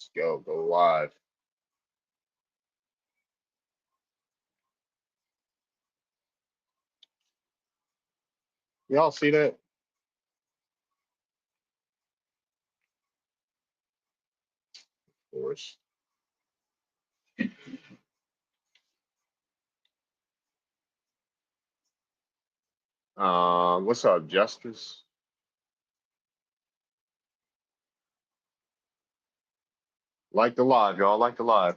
Let's go live. Y'all see that? Of course. What's up, Justice? Like the live, y'all. Like the live.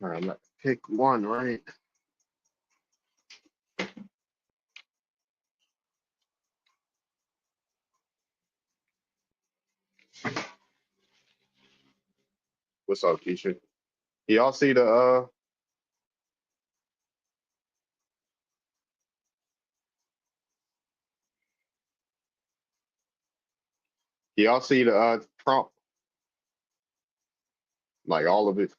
All right, let's pick one, right? What's up, Keisha? Y'all see the y'all see the Trump? Like all of it.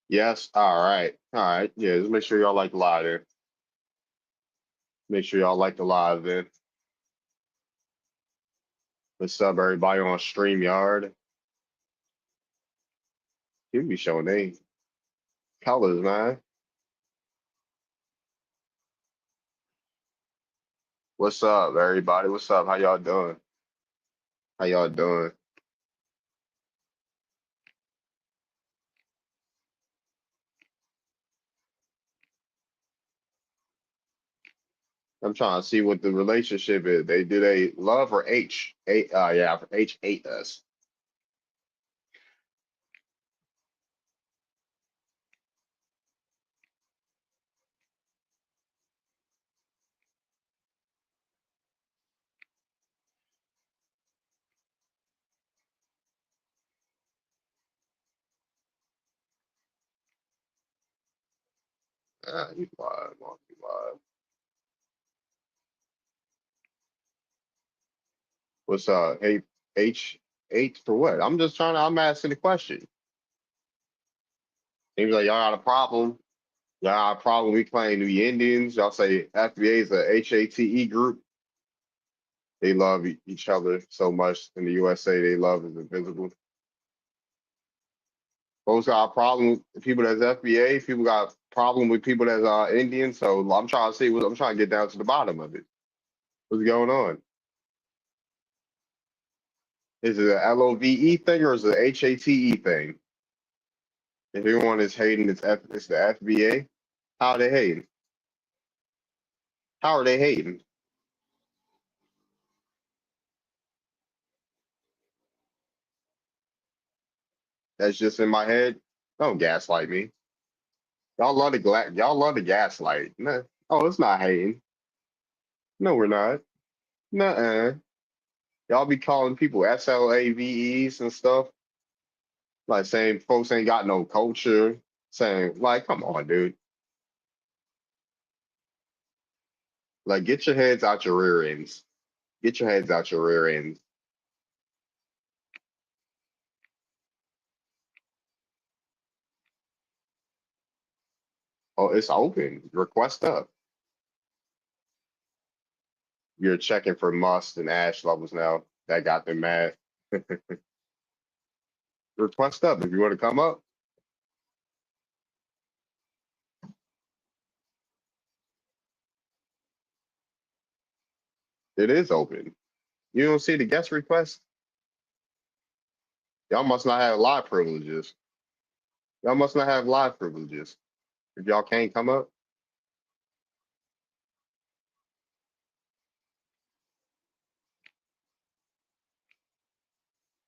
Yes. All right. All right. Yeah, just make sure y'all like the live there. Make sure y'all like the live then. What's up, everybody on StreamYard? You be showing they colors, man. What's up, everybody? What's up? How y'all doing? How y'all doing? I'm trying to see what the relationship is. They love or H? Yeah, H hate us. You lied, monkey lied. What's H for what? I'm asking the question. Seems like y'all got a problem. Y'all got a problem. We claim to be Indians. Y'all say FBA is a HATE group. They love each other so much in the USA. They love is invisible. Folks got a problem with people that's FBA. People got a problem with people that's Indian. So I'm trying to see what I'm trying to get down to the bottom of it. What's going on? Is it a LOVE thing or is it a HATE thing? If everyone is hating, it's the FBA. How are they hating? How are they hating? That's just in my head. Don't gaslight me. Y'all love the gaslight. Nah. Oh, it's not hating. No, we're not. Nuh-uh. Y'all be calling people SLAVEs and stuff, like saying folks ain't got no culture. Saying like, come on, dude. Like, get your heads out your rear ends. Get your heads out your rear ends. Oh, it's open. Request up. You're checking for must and ash levels now. That got them mad. Request up if you want to come up. It is open. You don't see the guest request? Y'all must not have live privileges. Y'all must not have live privileges. If y'all can't come up,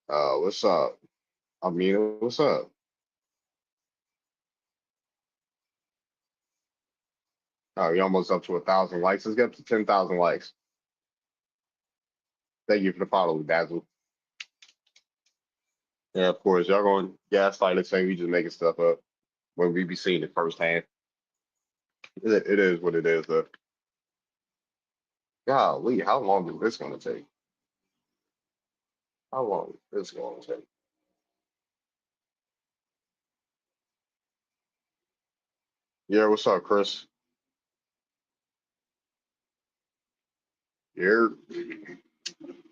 what's up? Amina, what's up? Oh, you almost up to 1,000 likes. Let's get up to 10,000 likes. Thank you for the follow, Dazzle. Yeah, of course. Y'all going to gaslight us saying we just making stuff up when we be seeing it firsthand. It is what it is, though. Golly, how long is this going to take? How long is this going to take? Yeah, what's up, Chris? You're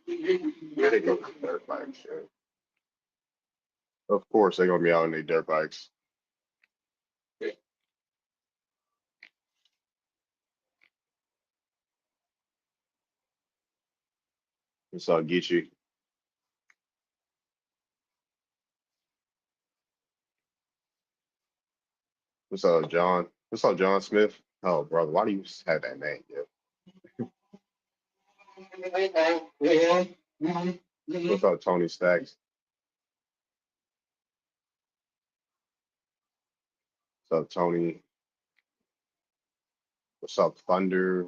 yeah, they go for dirt bikes. Yeah. Of course, they're gonna be out on their dirt bikes. What's up, Geechee? What's up, John? What's up, John Smith? Oh, brother, why do you have that name? Yeah. What's up, Tony Stacks? What's up, Tony? What's up, Thunder?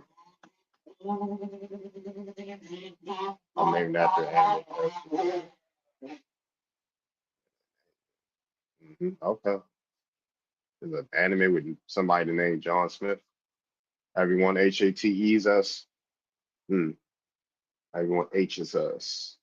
I'm named after an animal person. Okay. There's an anime with somebody named John Smith. Everyone HATEs us. Hmm. Everyone H's us.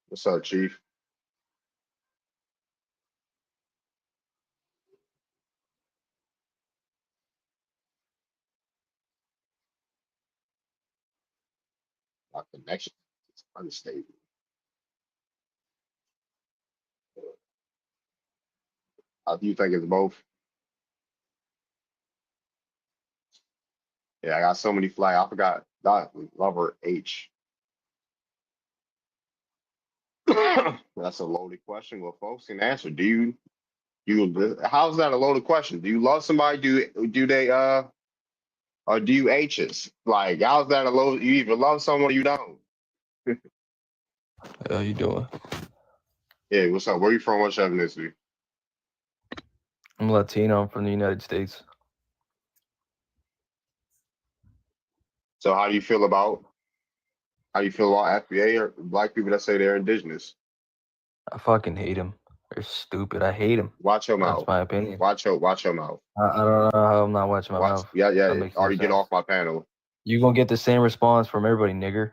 What's up, Chief? My connection is unstable. How do you think it's both? Yeah, I got so many flags. I forgot that lover H. That's a loaded question. Well, folks can answer. How's that a loaded question? Do you love somebody? Do they or do you H's? Like, how's that a load? You either love someone or you don't. How you doing? Yeah, what's up? Where you from? What's your ethnicity? I'm Latino. I'm from the United States. So how do you feel about FBA or black people that say they're indigenous? I fucking hate him. They're stupid. I hate him. Watch your That's mouth. my opinion. Watch your mouth. I don't know how I'm not watching my Watch. mouth. Yeah, That makes no already get sense. off my panel. You gonna get the same response from everybody, nigger.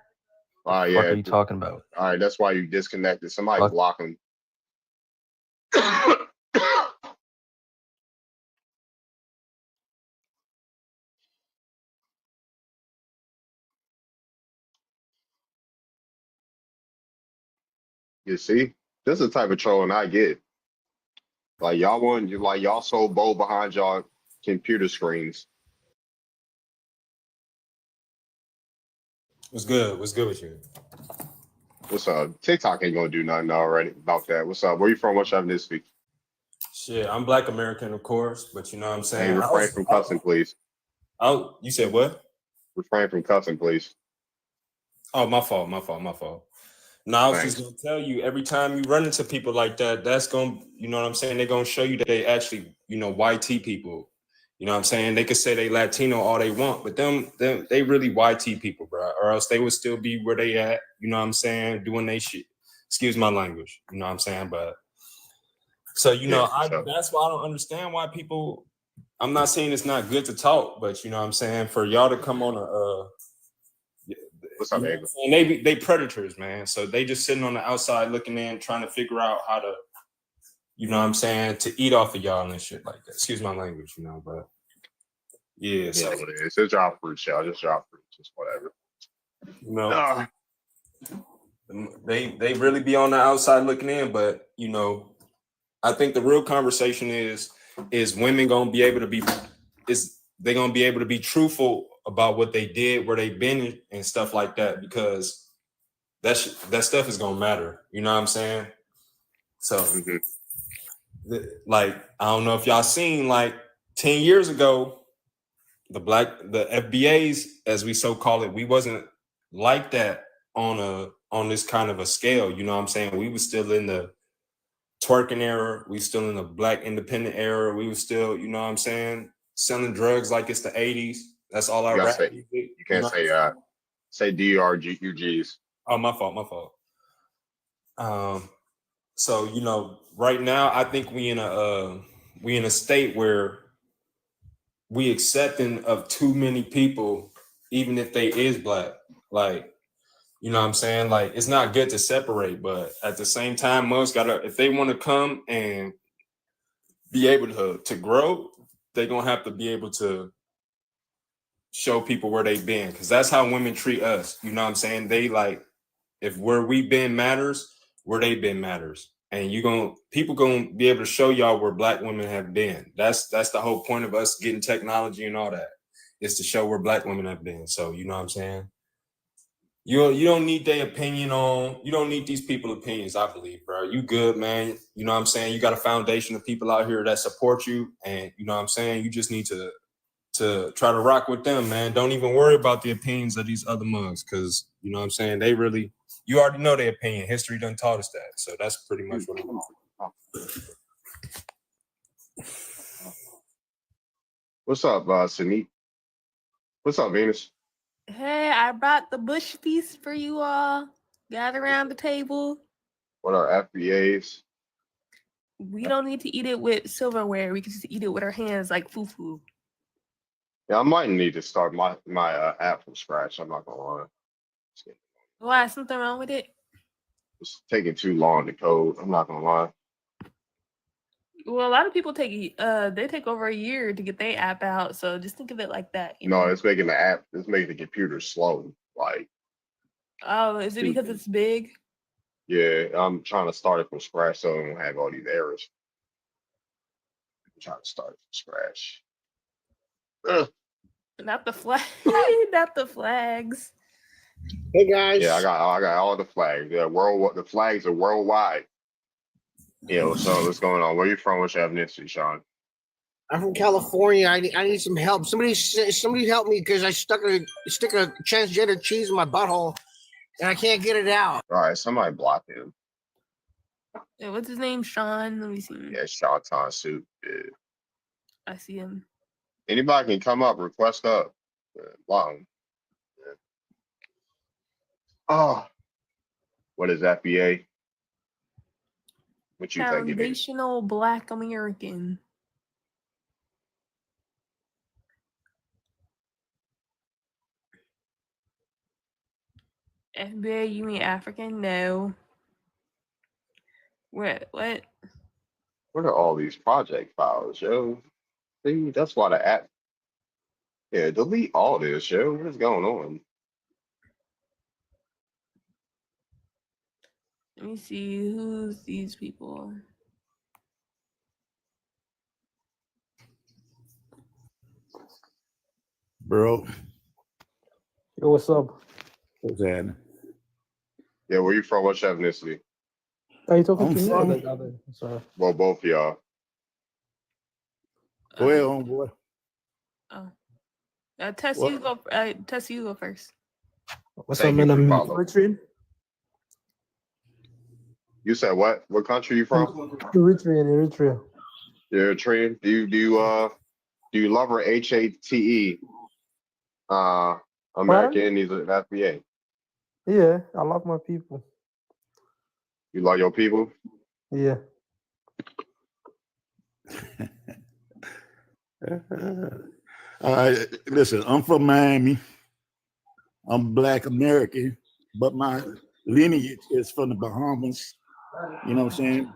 All right, The fuck yeah. are you talking about? All right, that's why you disconnected. Somebody Fuck. block him. You see, this is the type of trolling I get. Like y'all so bold behind y'all computer screens. What's good? What's good with you? What's up? TikTok ain't gonna do nothing already about that. What's up? Where you from? What's your ethnicity? Shit, I'm Black American, of course, but you know what I'm Hey, saying? refrain from cussing, please. You said what? Refrain from cussing, please. Oh, my fault. No, I was just Thanks. gonna tell you, every time you run into people like that, that's gonna, you know what I'm saying? They're gonna show you that they actually, YT people. You know what I'm saying? They could say they Latino all they want, but them they really YT people, bro. Or else they would still be where they at, you know what I'm saying, doing they shit. Excuse my language, you know what I'm saying? But so Yeah. that's why I don't understand why people. I'm not saying it's not good to talk, but you know what I'm saying, for y'all to come on What's up, Ava? they predators, man. So they just sitting on the outside looking in, trying to figure out how to, you know what I'm saying, to eat off of y'all and shit like that. Excuse my language, but yeah. So Yeah, it is. It's drop fruits, y'all. Just drop fruits. Just whatever. They really be on the outside looking in, but I think the real conversation is women gonna be able to be they gonna be able to be truthful about what they did, where they've been, and stuff like that, because that stuff is gonna matter. You know what I'm saying? So, like, I don't know if y'all seen, like, 10 years ago, the FBAs, as we so call it, we wasn't like that on this kind of a scale. You know what I'm saying? We was still in the twerking era. We still in the black independent era. We was still, you know what I'm saying, selling drugs like it's the 80s. That's all I rap. You can't say DRUGs. Oh, my fault. So, right now, I think we in a we in a state where we accepting of too many people, even if they is black. Like, you know what I'm saying? Like, it's not good to separate, but at the same time, most gotta, if they want to come and be able to grow, they're gonna have to be able to show people where they've been, because that's how women treat us. You know what I'm saying? They like, if where we been matters, where they been matters. And people gonna be able to show y'all where black women have been. That's the whole point of us getting technology and all that, is to show where black women have been. So you know what I'm saying? You don't need their opinion on, you don't need these people's opinions, I believe, bro. You good, man. You know what I'm saying? You got a foundation of people out here that support you, and you know what I'm saying? You just need to try to rock with them, man. Don't even worry about the opinions of these other mugs, because you know what I'm saying, they really, you already know their opinion. History done taught us that. So that's pretty much what I'm on. What's up, Sneak? What's up, Venus? Hey, I brought the bush feast for you all. Gather around the table. What are FBAs? We don't need to eat it with silverware. We can just eat it with our hands like fufu. Yeah, I might need to start my app from scratch. I'm not gonna lie. Why? Something wrong with it? It's taking too long to code. I'm not gonna lie. Well, a lot of people take over a year to get their app out. So just think of it like that. You know? No, it's making the app. It's making the computer slow. Like. Oh, is it because it's big? Yeah, I'm trying to start it from scratch so I don't have all these errors. I'm trying to start it from scratch. Ugh. Not the flag. Not the flags. Hey guys. Yeah, I got all the flags. Yeah, the flags are worldwide. Yeah, so what's going on? Where you from? What's your ethnicity, Sean? I'm from California. I need some help. Somebody help me, because I stick a transgender cheese in my butthole and I can't get it out. All right, somebody block him. Yeah, what's his name? Sean. Let me see. Yeah, Sean Suit. Yeah. I see him. Anybody can come up, request up. Block him. Yeah. Oh, what is FBA? What you think it is? Foundational Black American. FBA, you mean African? No. What? What are all these project files, yo? See, that's why the app. Yeah, delete all this, yo. What is going on? Let me see. Who's these people? Bro. Yo, what's up? What's happening? Yeah, where you from? What's your ethnicity? Are you talking I'm to me? from- or the other? Sorry. Well, both of y'all. Go ahead, homeboy. Oh. Tess, What? you go. Tess, you go first. What's Thank up, you man? for I'm following. Eritrean. You said what? What country you from? Eritrea. You're Eritrean. Do you love her HATE? American Indians of FBA. Yeah, I love my people. You love your people? Yeah. Listen, I'm from Miami. I'm Black American, but my lineage is from the Bahamas. You know what I'm saying?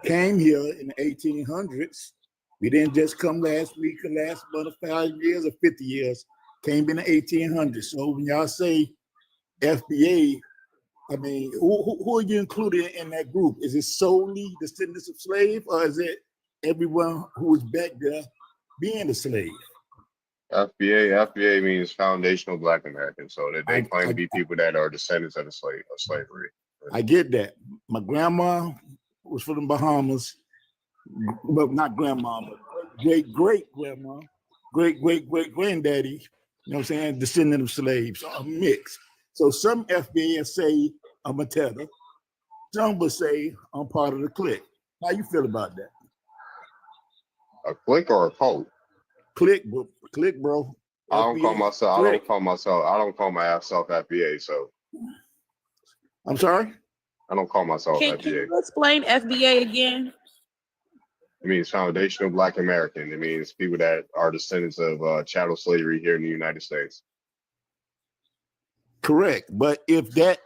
Came here in the 1800s. We didn't just come last week or last month, 5 years or 50 years. Came in the 1800s. So when y'all say FBA, I mean, who are you including in that group? Is it solely descendants of slaves, or is it everyone who was back there being a slave? FBA means Foundational Black American. So that they claim to be people that are descendants of slavery. I get that. My grandma was from the Bahamas, but not grandma, but great-great-grandma, great-great-great-granddaddy, you know what I'm saying, descendant of slaves, a mix. So some FBA say I'm a tether, some will say I'm part of the clique. How you feel about that? A clique or a cult? Clique, bro. I don't call myself FBA, so. I'm sorry? I don't call myself Can FBA. you explain FBA again? It means foundational Black American. It means people that are descendants of chattel slavery here in the United States. Correct. But if that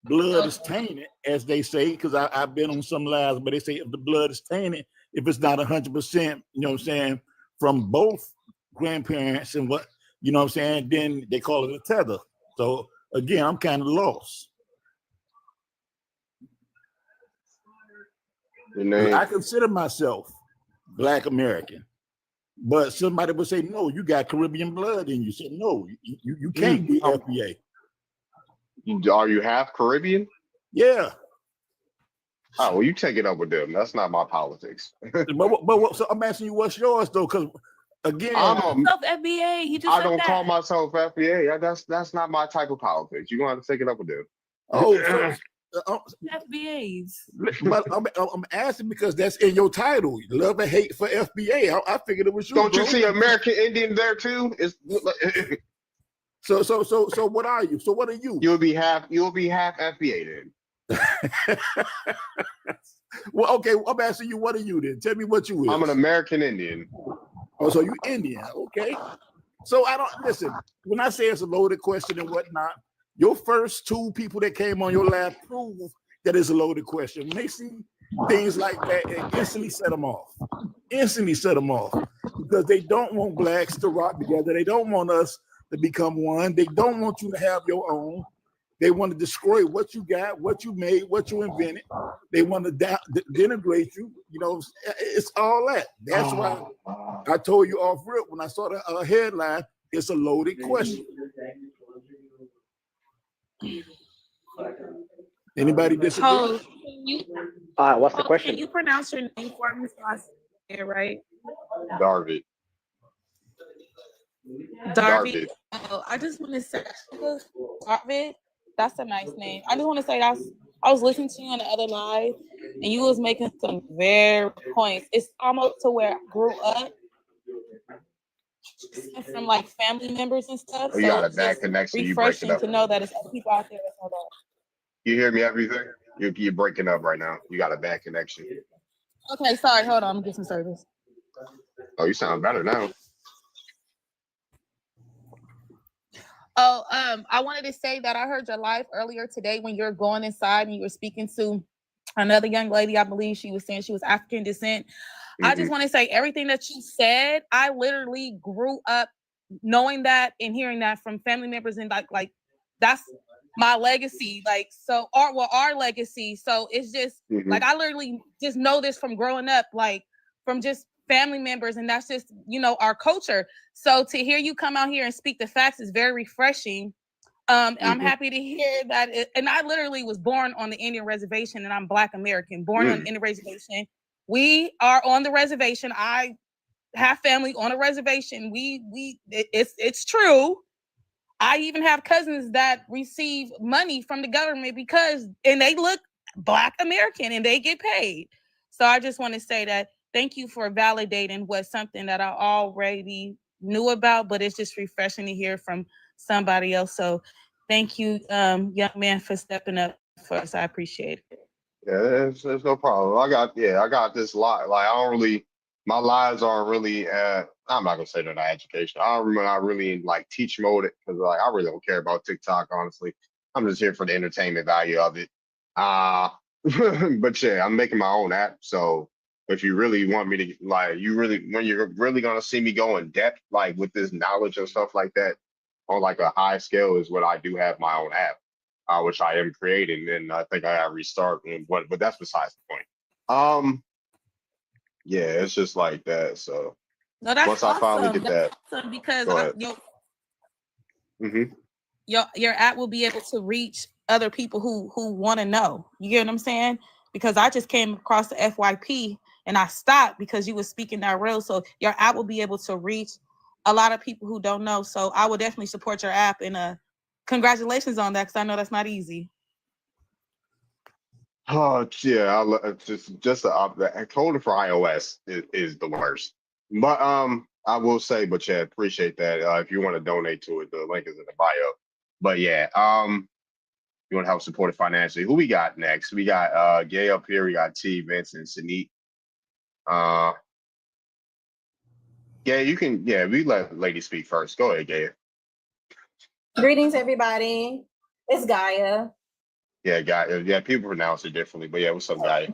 blood is tainted, as they say, because I've been on some lives, but they say if the blood is tainted, if it's not 100%, you know what I'm saying, from both grandparents and what, you know what I'm saying, then they call it a tether. So again, I'm kind of lost. I consider myself Black American, but somebody would say, no, you got Caribbean blood in you. Say, no, you can't be FBA. Are you half Caribbean? Yeah. Oh, well, you take it up with them. That's not my politics. but so I'm asking you, what's yours though? Because again, I'm FBA. He just I don't call myself FBA. That's not my type of politics. You're gonna have to take it up with them. Oh, FBAs. But I'm asking because that's in your title, love and hate for FBA. I figured it was you. Don't you see American Indian there too? So what are you? So what are you? You'll be half FBA then. Well, okay, I'm asking you, what are you then? Tell me what you is. I'm an American Indian. Oh, so you Indian, okay. So I don't listen, when I say it's a loaded question and whatnot, your first two people that came on your lab prove that it's a loaded question. When they see things like that, it instantly set them off. Instantly set them off. Because they don't want Blacks to rock together. They don't want us to become one. They don't want you to have your own. They want to destroy what you got, what you made, what you invented. They want to denigrate you. You know, it's all that. That's why I told you off rip when I saw the headline, it's a loaded question. Anybody disagree? Oh, What's the question? Can you pronounce your name for me so I say it right? Darvid. Darvid. Oh, I just want to say, Darvid, that's a nice name. I just want to say I was listening to you on the other live, and you was making some very points. It's almost to where I grew up from like family members and stuff. Oh, you got a bad connection. You break it up. To know that it's other people out there that know that. You hear me? Everything? You're breaking up right now. You got a bad connection. Okay, sorry. Hold on. I'm gonna get some service. Oh, you sound better now. Oh, I wanted to say that I heard your live earlier today when you were going inside and you were speaking to another young lady. I believe she was saying she was African descent. I just want to say everything that you said, I literally grew up knowing that and hearing that from family members, and like that's my legacy. Like, so our legacy. So it's just like I literally just know this from growing up, like from just family members, and that's just, you know, our culture. So to hear you come out here and speak the facts is very refreshing. I'm happy to hear that. And I literally was born on the Indian reservation, and I'm Black American, born on the Indian reservation. We are on the reservation. I have family on a reservation. It's true. I even have cousins that receive money from the government and they look Black American and they get paid. So I just want to say that thank you for validating what's something that I already knew about, but it's just refreshing to hear from somebody else. So thank you, young man, for stepping up for us. I appreciate it. Yeah, there's no problem. I got this lot. Like my lives aren't really. I'm not gonna say they're not education. I'm not really in like teach mode because like I really don't care about TikTok. Honestly, I'm just here for the entertainment value of it. But yeah, I'm making my own app. So if you really want me to when you're really gonna see me go in depth like with this knowledge and stuff like that on like a high scale is when I do have my own app. Which I am creating, and I think I gotta restart. But that's besides the point. Yeah, it's just like that. So no, that's once awesome. I finally get that, awesome because your app will be able to reach other people who want to know. You get what I'm saying? Because I just came across the FYP and I stopped because you were speaking that real. So your app will be able to reach a lot of people who don't know. So I will definitely support your app, and congratulations on that, because I know that's not easy. Oh yeah, just the coding for iOS is the worst. But I will say, but yeah, appreciate that. If you want to donate to it, the link is in the bio. But yeah, you want to help support it financially. Who we got next? We got Gay up here. We got T, Vince, and Sanit. Yeah, you can. Yeah, we let lady speak first. Go ahead, Gaia. Greetings, everybody. It's Gaia. Yeah, Gaia. Yeah, people pronounce it differently, but yeah, what's up, Gaia?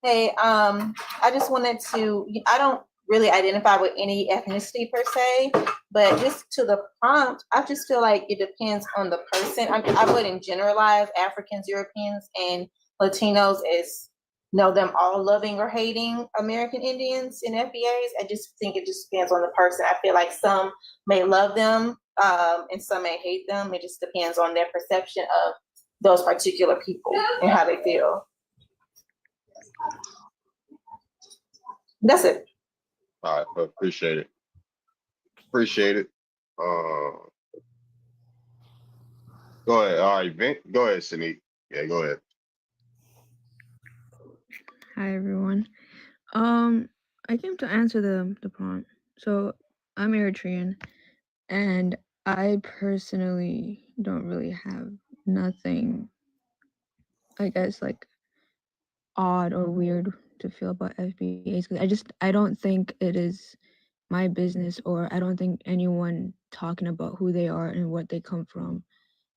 Hey, I just wanted to, I don't really identify with any ethnicity per se, but just to the prompt, I just feel like it depends on the person. I wouldn't generalize Africans, Europeans, and Latinos as know them all loving or hating American Indians and FBAs. I just think it just depends on the person. I feel like some may love them, and some may hate them. It just depends on their perception of those particular people and how they feel. That's it. All right, appreciate it. Appreciate it. Go ahead. All right, Vin. Go ahead, Sanique. Yeah, go ahead. Hi everyone. I came to answer the prompt. So I'm Eritrean, and I personally don't really have nothing, I guess, like odd or weird to feel about FBAs, because I don't think it is my business, or I don't think anyone talking about who they are and what they come from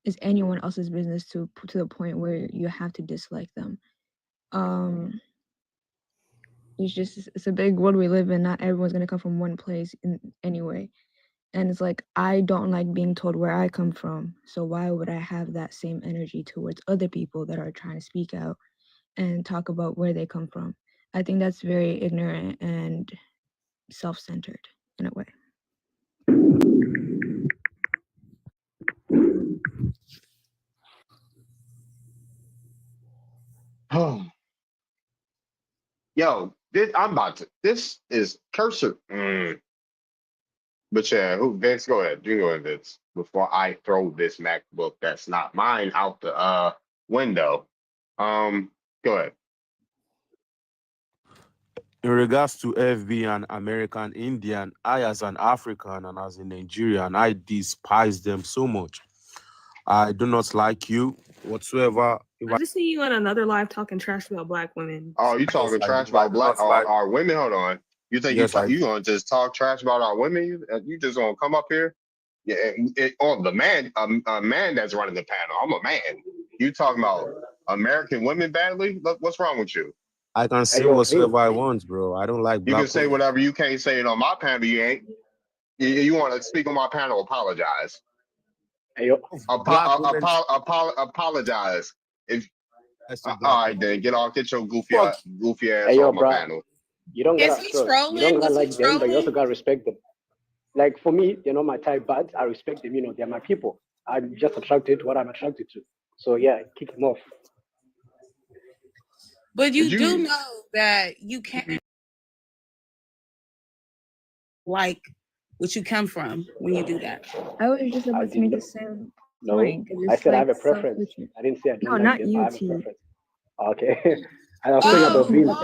is anyone else's business to the point where you have to dislike them. It's a big world we live in. Not everyone's gonna come from one place in anyway. And it's like, I don't like being told where I come from. So why would I have that same energy towards other people that are trying to speak out and talk about where they come from? I think that's very ignorant and self-centered in a way. Oh, yo, this is cursor. But yeah, Vince, go ahead. You go ahead, Vince, before I throw this MacBook that's not mine out the window. Go ahead. In regards to FB and American Indian, I as an African and as a Nigerian, I despise them so much. I do not like you whatsoever. I just see you on another live talking trash about black women. Oh, you talking trash about our women? Hold on. You think you gonna just talk trash about our women? You just gonna come up here? Yeah, the man, a man that's running the panel. I'm a man. You talking about American women badly? Look, what's wrong with you? I can say whatever I want, bro. I don't like You black can say women. whatever. You can't say it on my panel. You ain't. You want to speak on my panel? Apologize. Apologize. If all right, then get your goofy ass off my panel. You don't gotta Is he trolling? You don't gotta Was he like them, but you also trolling? gotta respect them. Like for me, they're not my type, but I respect them. You know, they're my people. I'm just attracted to what I'm attracted to. So yeah, kick them off. But you do know that you can't like what you come from when you do that. I was just about to make the same point. I said I have a preference. I didn't say I don't like them. I have a preference. Okay. I was saying about Venus.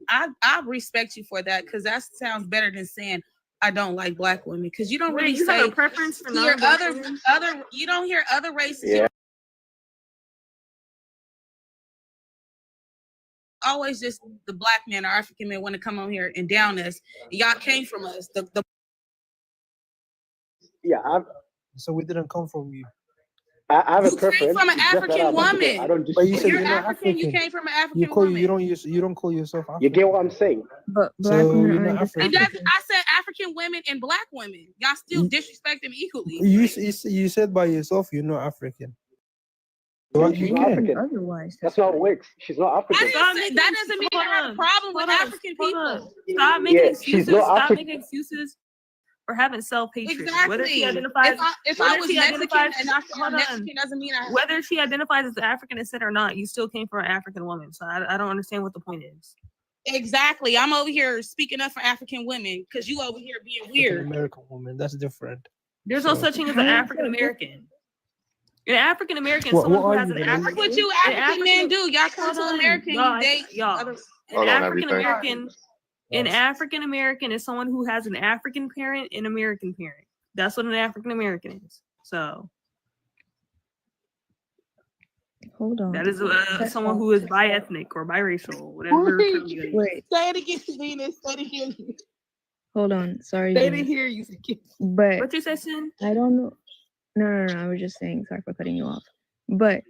I respect you for that, because that sounds better than saying I don't like black women, because you don't really you say have a preference for hear non-black other women? you don't hear other races. Yeah. Always just the black men or African men want to come on here and down us. Y'all came from us. So we didn't come from you. I have a You preference. came from an African woman. I don't But you said You're you're not African. You African. came from an African woman. You don't call yourself African. You get what I'm saying? But black women you're not It doesn't. I said African women and black women. Y'all still disrespect them equally. You said by yourself you're not African. She's not African. Otherwise, that's not Wix. She's not African. That doesn't mean I have a problem with African people. Stop making excuses. she's not Stop African. making excuses for having self-hatred. Exactly. Whether she identifies, if I was Mexican and I'm Mexican doesn't mean I. Whether she identifies as African descent or not, you still came from an African woman. So I don't understand what the point is. Exactly. I'm over here speaking up for African women because you over here being weird. American woman, that's different. There's no such thing as an African American. An African American is What someone who are has you, an then? African. What you African men do? Y'all come to America and you date y'all. An African American. An African American is someone who has an African parent and American parent. That's what an African American is. So Hold on. That is someone who is bi-ethnic or biracial, whatever. Wait. Say it again, Venus. Say it again. Hold on. Sorry. They Venus. didn't hear you. But What you say, Sin? I don't know. No. I was just saying. Sorry for cutting you off. But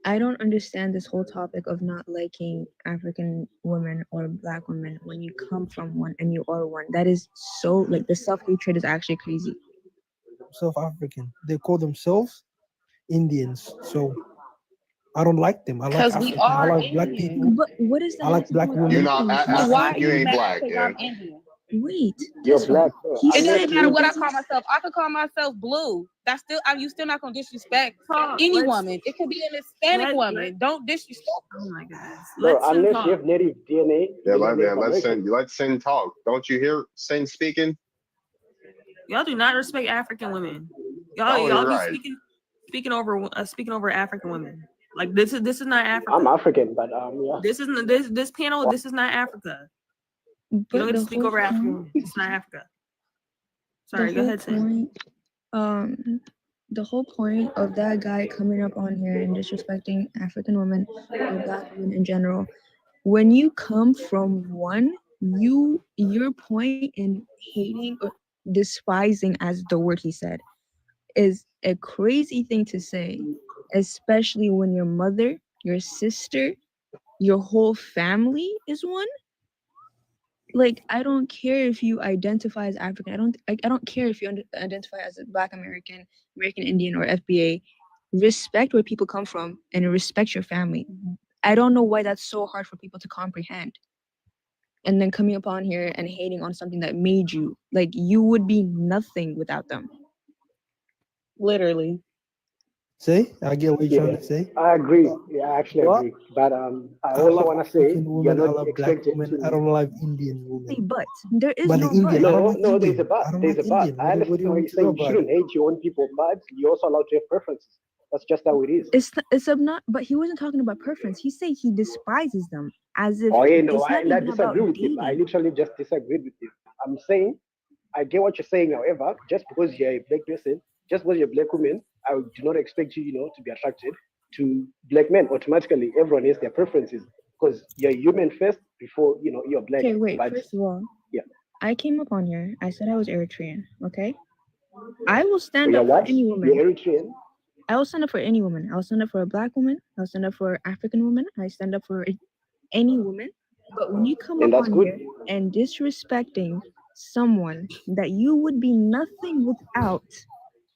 I don't understand this whole topic of not liking African women or Black women when you come from one and you are one. That is so, like, the self-hatred is actually crazy. South African. They call themselves Indians. So I don't like them. I like 'Cause we African. I are like black Indian. people. But what is that? I like black women. You're not Why are you ain't mad black, because yeah. I'm Indian? Wait. You're That's fine. black. He It said doesn't matter he what I doesn't- call myself. I could call myself blue. That's still you still not gonna disrespect Talk. any Let's- woman. It could be an Hispanic woman. Don't disrespect. Oh my goodness. No, Let's unless talk. you have native DNA. Yeah, you're Native let's American. Sin talk. Don't you hear Sin speaking? Y'all do not respect African women. Oh, Y'all you're be right. speaking over African women. Like this is not Africa. I'm African, but yeah. This panel. This is not Africa. You But don't get the to speak whole over African point- women. It's not Africa. Sorry, the go whole ahead, Sin. point, the whole point of that guy coming up on here and disrespecting African women or Black women in general, when you come from one, your point in hating or despising, as the word he said, is a crazy thing to say, especially when your mother, your sister, your whole family is one. Like, I don't care if you identify as African. I don't care if you identify as a Black American, American Indian, or FBA. Respect where people come from and respect your family. I don't know why that's so hard for people to comprehend. And then coming upon here and hating on something that made you, like, you would be nothing without them. Literally. See, I get what you're trying to say. I agree. Yeah, I actually What? agree. But I I also love want to say African you're women. I not love Black expected women. to. I don't like Indian women. But there is But no the Indian, I but. don't No, like no, there's Indian. a but. I don't There's like a but. Indian. I What do understand you what want you're me to do saying. You about shouldn't it? hate your own people, but you're also allowed to have preferences. That's just how it is. It's not. But he wasn't talking about preference. He said he despises them, as if Oh, yeah, no, it's not I even about disagree with him. I dating. literally just disagreed with him. I'm saying I get what you're saying. However, just because you're a black person, just because you're a black woman, I do not expect you, to be attracted to black men automatically. Everyone has their preferences because you're human first before you're black. Okay, wait. But First of all, yeah, I came up on here. I said I was Eritrean. Okay, I will so stand you're up for what? any You're woman. Eritrean. I will stand up for any woman. I'll stand up for a Black woman. I'll stand up for African woman. I stand up for any woman. But when you come And up that's on good. here and disrespecting someone that you would be nothing without,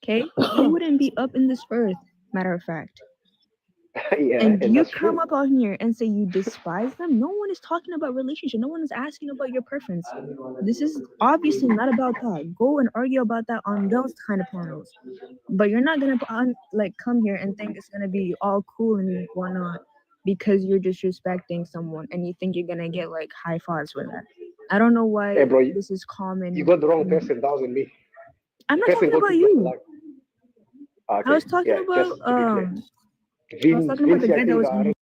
okay, you wouldn't be up in this earth. Matter of fact. Yeah, And and you that's come true. up on here and say you despise them. No one is talking about relationship. No one is asking about your preference. This is obviously not about that. Go and argue about that on those kind of panels. But you're not gonna come here and think it's gonna be all cool and whatnot because you're disrespecting someone and you think you're gonna get like high fives for that. I don't know why Hey, bro, this is common. you got the wrong person. That wasn't me. I'm not Person talking got about you. you. Okay. I was talking Yeah, about just to be clear. I was talking about the guy that was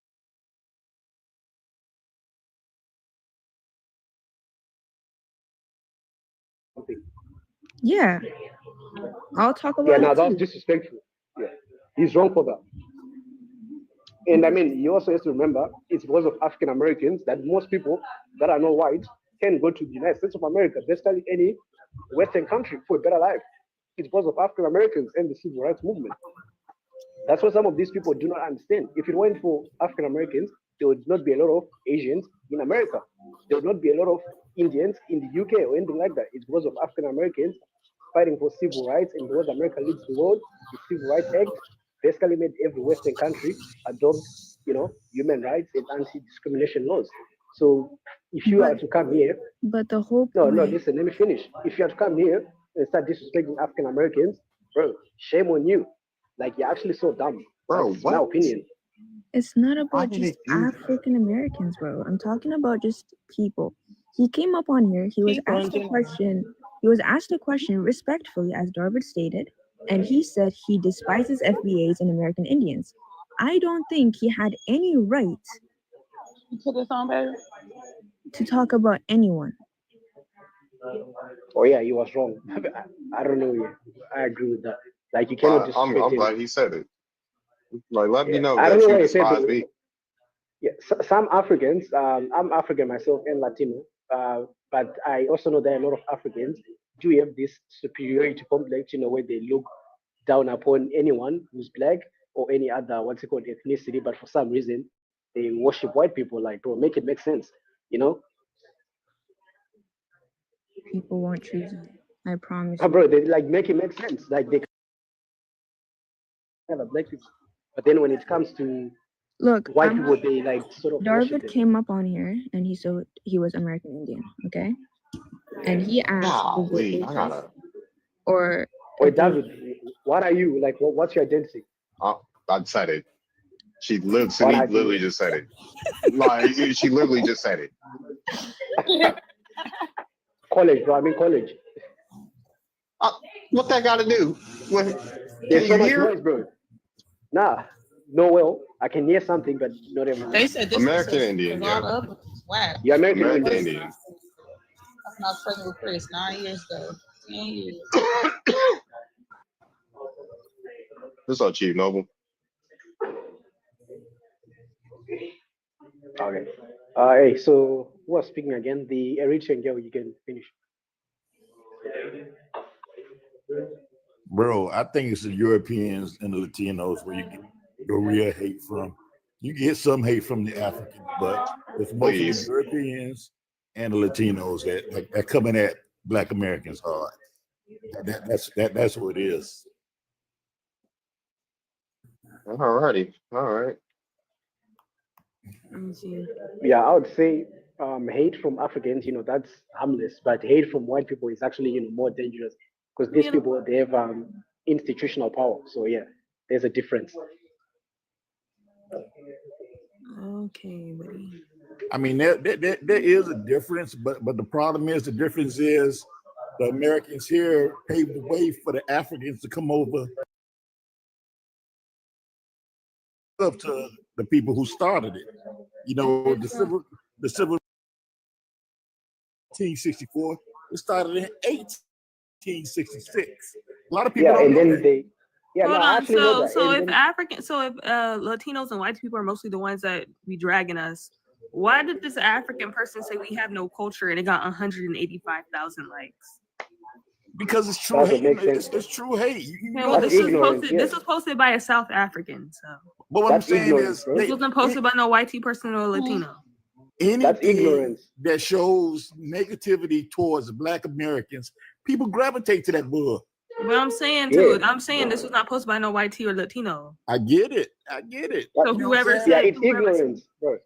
yeah. I'll talk about Yeah, it now that's too. disrespectful. Yeah, he's wrong for that. And I mean, you also have to remember it's because of African Americans that most people that are not white can go to the United States of America, basically any Western country for a better life. It's because of African Americans and the civil rights movement. That's what some of these people do not understand. If it weren't for African Americans, there would not be a lot of Asians in America. There would not be a lot of Indians in the UK or anything like that. It's because of African Americans fighting for civil rights, and because America leads the world, the Civil Rights Act basically made every Western country adopt, human rights and anti-discrimination laws. So if you are to come here, but the whole no, point, listen, let me finish. If you are to come here and start disrespecting African Americans, bro, shame on you. Like you're actually so dumb. Bro, That's my what? opinion. it's not Why about did just it do that? African Americans, bro. I'm talking about just people. He came up on here. He was People in asked a general. question. He was asked a question respectfully, as Darvid stated, and he said he despises FBAs and American Indians. I don't think he had any right You put this on, baby. to talk about anyone. Oh yeah, he was wrong. I don't know. Yeah, I agree with that. Like you cannot I'm disrespect him. glad he said it. Like, let me know I don't that know you why I said despise that. me. Yeah, some Africans, I'm African myself and Latino, but I also know that a lot of Africans do have this superiority complex, where they look down upon anyone who's black or any other, what's it called, ethnicity, but for some reason, they worship white people. Like, bro, make it make sense, you know? People won't choose you. I promise you. Bro, they like make it make sense. Like, they have a black people. But then when it comes to Look, white people, they like sort of worship Darvid them. came up on here and he was American Indian, okay? And he asked, is it Golly, I racist gotta. or Wait, David, what are you? Like, what's your identity? I said it. What Sydney are you? literally just said it. Like, she literally just said it. College, bro. I'm in college. What that got to do? There's so Can you much hear? noise, bro. Nah, no, well, I can hear something, but not everything. They said this American was Indian, all yeah. the other whack. You're American, American Indian. Indian. I'm not pregnant with Chris 9 years ago. 10 years. What's up, Chief Noble? Okay. Hey, so who was speaking again? The Eritrean girl. You can finish. Bro, I think it's the Europeans and the Latinos where you get the real hate from. You get some hate from the Africans, but it's mostly the Europeans and the Latinos that coming at Black Americans hard. That's what it is. Alrighty, all right. Let me see. Yeah, I would say hate from Africans, that's harmless, but hate from white people is actually, more dangerous because these people, they have institutional power. So yeah, there's a difference. Okay, buddy. I mean, there is a difference, but the problem is the difference is the Americans here paved the way for the Africans to come over up to the people who started it. The civil 1864, it started in 1866. A lot of people don't know that. Hold I on. actually know that. So And if Latinos and white people are mostly the ones that be dragging us, why did this African person say we have no culture and it got 185,000 likes? Because it's true hate. It's true hate. This was posted by a South African. So, but what I'm saying is, this wasn't posted by no white person or Latino. Anything that shows negativity towards Black Americans, people gravitate to that bull. But I'm saying too, I'm saying this was not posted by no white or Latino. I get it. So whoever said it's ignorance, bro.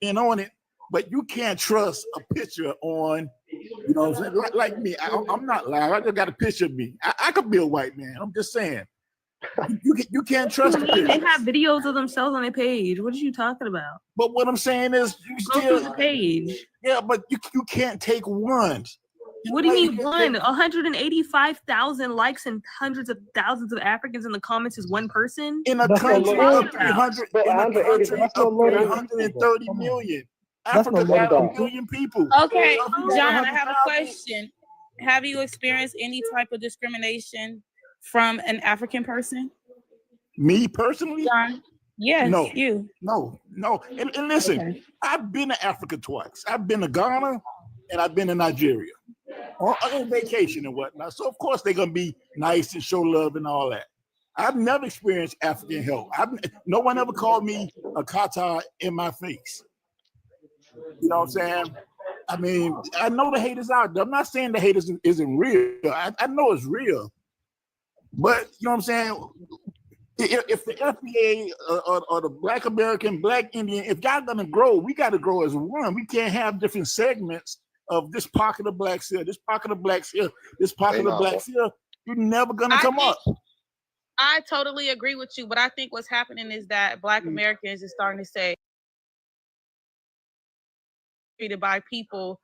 And on it, but you can't trust a picture on, what I'm saying? Like me, I'm not lying. I just got a picture of me. I could be a white man. I'm just saying. You can't trust the picture. They have videos of themselves on their page. What are you talking about? But what I'm saying is, you go through the page. Yeah, but you can't take one. What do you mean one? 185,000 likes and hundreds of thousands of Africans in the comments is one person? In a country of 330 million. Africa has 1 billion people. Okay, John, I have a question. Have you experienced any type of discrimination from an African person? Me personally? John? Yes, no, you. No. And listen, I've been to Africa twice. I've been to Ghana and I've been to Nigeria on vacation and whatnot. So of course they're gonna be nice and show love and all that. I've never experienced African help. No one ever called me a kata in my face. You know what I'm saying? I mean, I know the hate is out there. I'm not saying the hate isn't real. I know it's real. But you know what I'm saying? If the FBA or the Black American, Black Indian, if y'all gonna grow, we gotta grow as one. We can't have different segments of this pocket of blacks here, this pocket of blacks here, this pocket of blacks here. You're never gonna come up. I totally agree with you, but I think what's happening is that Black Americans is starting to say treated by people,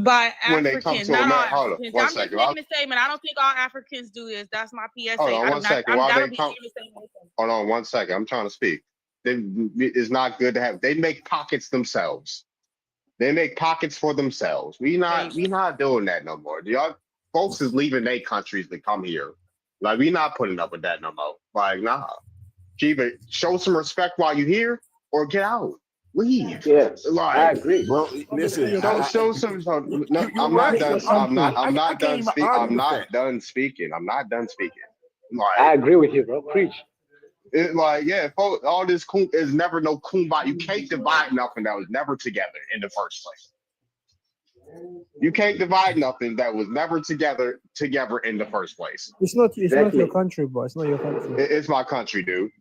by Africans, not all Africans. I'm just making a statement. I don't think all Africans do this. That's my PSA. Hold on 1 second. Hold on 1 second. I'm trying to speak. It's not good to have. They make pockets themselves. They make pockets for themselves. We not doing that no more. Y'all folks is leaving their countries to come here. Like, we not putting up with that no more. Like, nah. Either show some respect while you're here or get out. Leave. Yeah, like, I agree. Bro, listen, show some. No, you're I'm right. not done. I'm not done speaking. Like, I agree with you, bro. Preach. It, like, yeah, folks, all this is never no kumbaya. You can't divide nothing that was never together in the first place. You can't divide nothing that was never together in the first place. It's not your country, bro. It's not your country. It's my country, dude.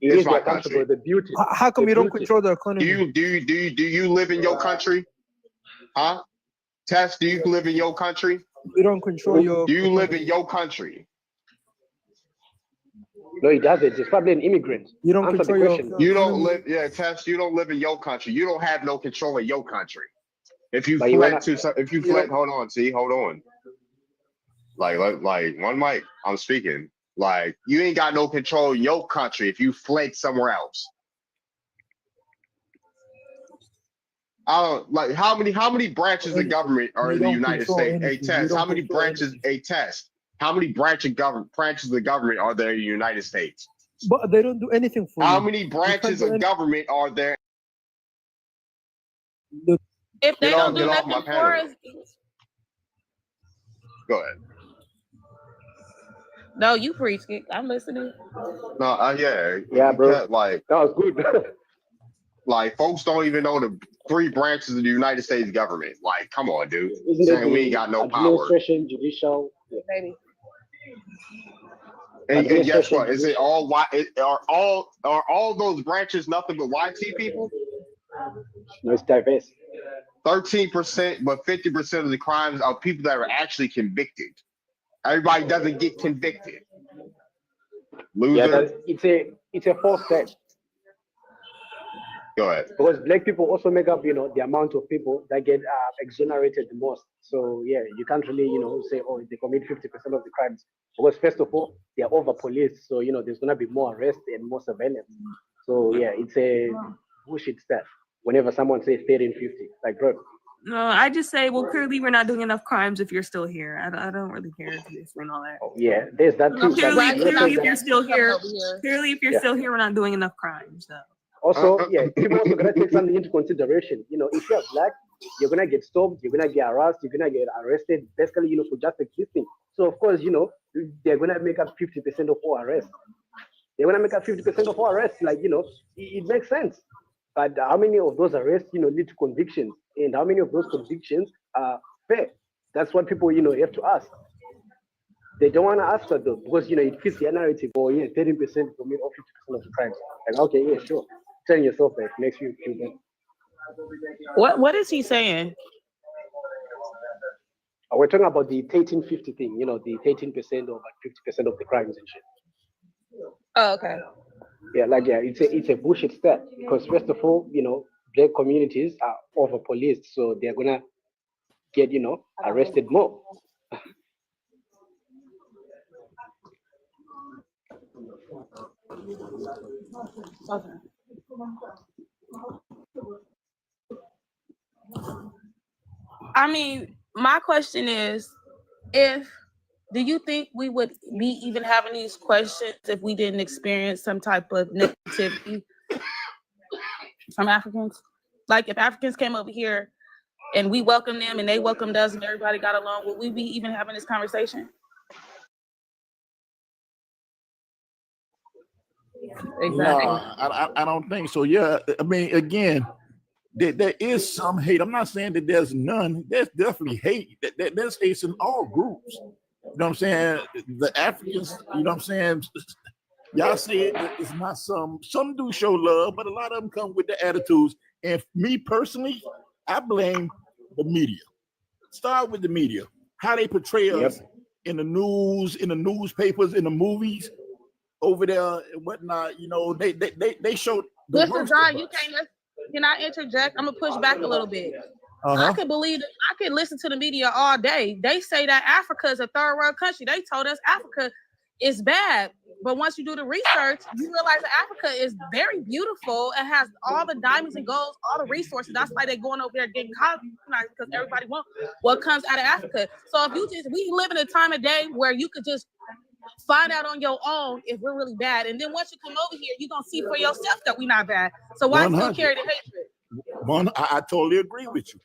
It is my country, bro. The beauty. How come you don't control the economy? Do you live in your country? Huh? Tess, do you live in your country? You don't control your. Do you live in your country? No, he doesn't. He's probably an immigrant. You don't Answer control the your. question. You don't live. Yeah, Tess, you don't live in your country. You don't have no control in your country. If you fled, hold on. Like one mic, I'm speaking. Like, you ain't got no control in your country if you fled somewhere else. I don't like how many branches of government are in the United States? A test. How many branches? A test. How many branches of government are there in the United States? But they don't do anything for you. How many branches of government are there? If they don't do nothing for us, go ahead. No, you preach it. I'm listening. No, yeah, bro. Like, that was good. Like, folks don't even know the 3 branches of the United States government. Like, come on, dude. Isn't Saying it we ain't got no power. Administration, judicial. Maybe. And guess what? Is it all white? Are all those branches nothing but YT people? No, it's diverse. 13%, but 50% of the crimes are people that are actually convicted. Everybody doesn't get convicted. Loser. Yeah, it's a false set. Go ahead. Because black people also make up, the amount of people that get exonerated the most. So yeah, you can't really, say, oh, they commit 50% of the crimes. Because first of all, they're over policed. So, there's gonna be more arrests and more surveillance. So yeah, it's a bullshit stuff. Whenever someone says 30 and 50, like, bro. No, I just say, well, clearly we're not doing enough crimes if you're still here. I don't really care if you explain all that. Yeah, there's that too. Clearly, if you're still here, still here, we're not doing enough crimes. So. Also, people also gonna take something into consideration. If you're black, you're gonna get stopped, you're gonna get harassed, you're gonna get arrested, basically, for just existing. So of course, they're gonna make up 50% of all arrests. They're gonna make up 50% of all arrests. Like, it makes sense. But how many of those arrests, lead to convictions, and how many of those convictions are fair? That's what people, have to ask. They don't want to ask that though, because it fits their narrative. Or 13% commit or 50% of the crimes. Like, okay, yeah, sure. Telling yourself that makes you feel better. What is he saying? We're talking about the 1350 thing, the 13% or like 50% of the crimes and shit. Oh, okay. Yeah, it's a bullshit stat, because first of all, black communities are over policed, so they're gonna get, arrested more. Okay. I mean, my question is, do you think we would be even having these questions if we didn't experience some type of negativity from Africans? Like, if Africans came over here and we welcomed them and they welcomed us and everybody got along, would we be even having this conversation? Exactly. No, I don't think so. Yeah, I mean, again, there is some hate. I'm not saying that there's none. There's definitely hate. There's hate in all groups. You know what I'm saying? The Africans, you know what I'm saying? Y'all say it's not some do show love, but a lot of them come with the attitudes. And me personally, I blame the media. Start with the media. How they portray us in the news, in the newspapers, in the movies, over there and whatnot. They show the Mr. John, can I interject? I'm gonna push back a little bit. I could listen to the media all day. They say that Africa is a third world country. They told us Africa it's bad. But once you do the research, you realize that Africa is very beautiful and has all the diamonds and golds, all the resources. That's why they're going over there getting colonized, because everybody wants what comes out of Africa. So if we live in a time of day where you could just find out on your own if we're really bad. And then once you come over here, you're going to see for yourself that we're not bad. So why 100. still carry the hatred? I totally agree with you.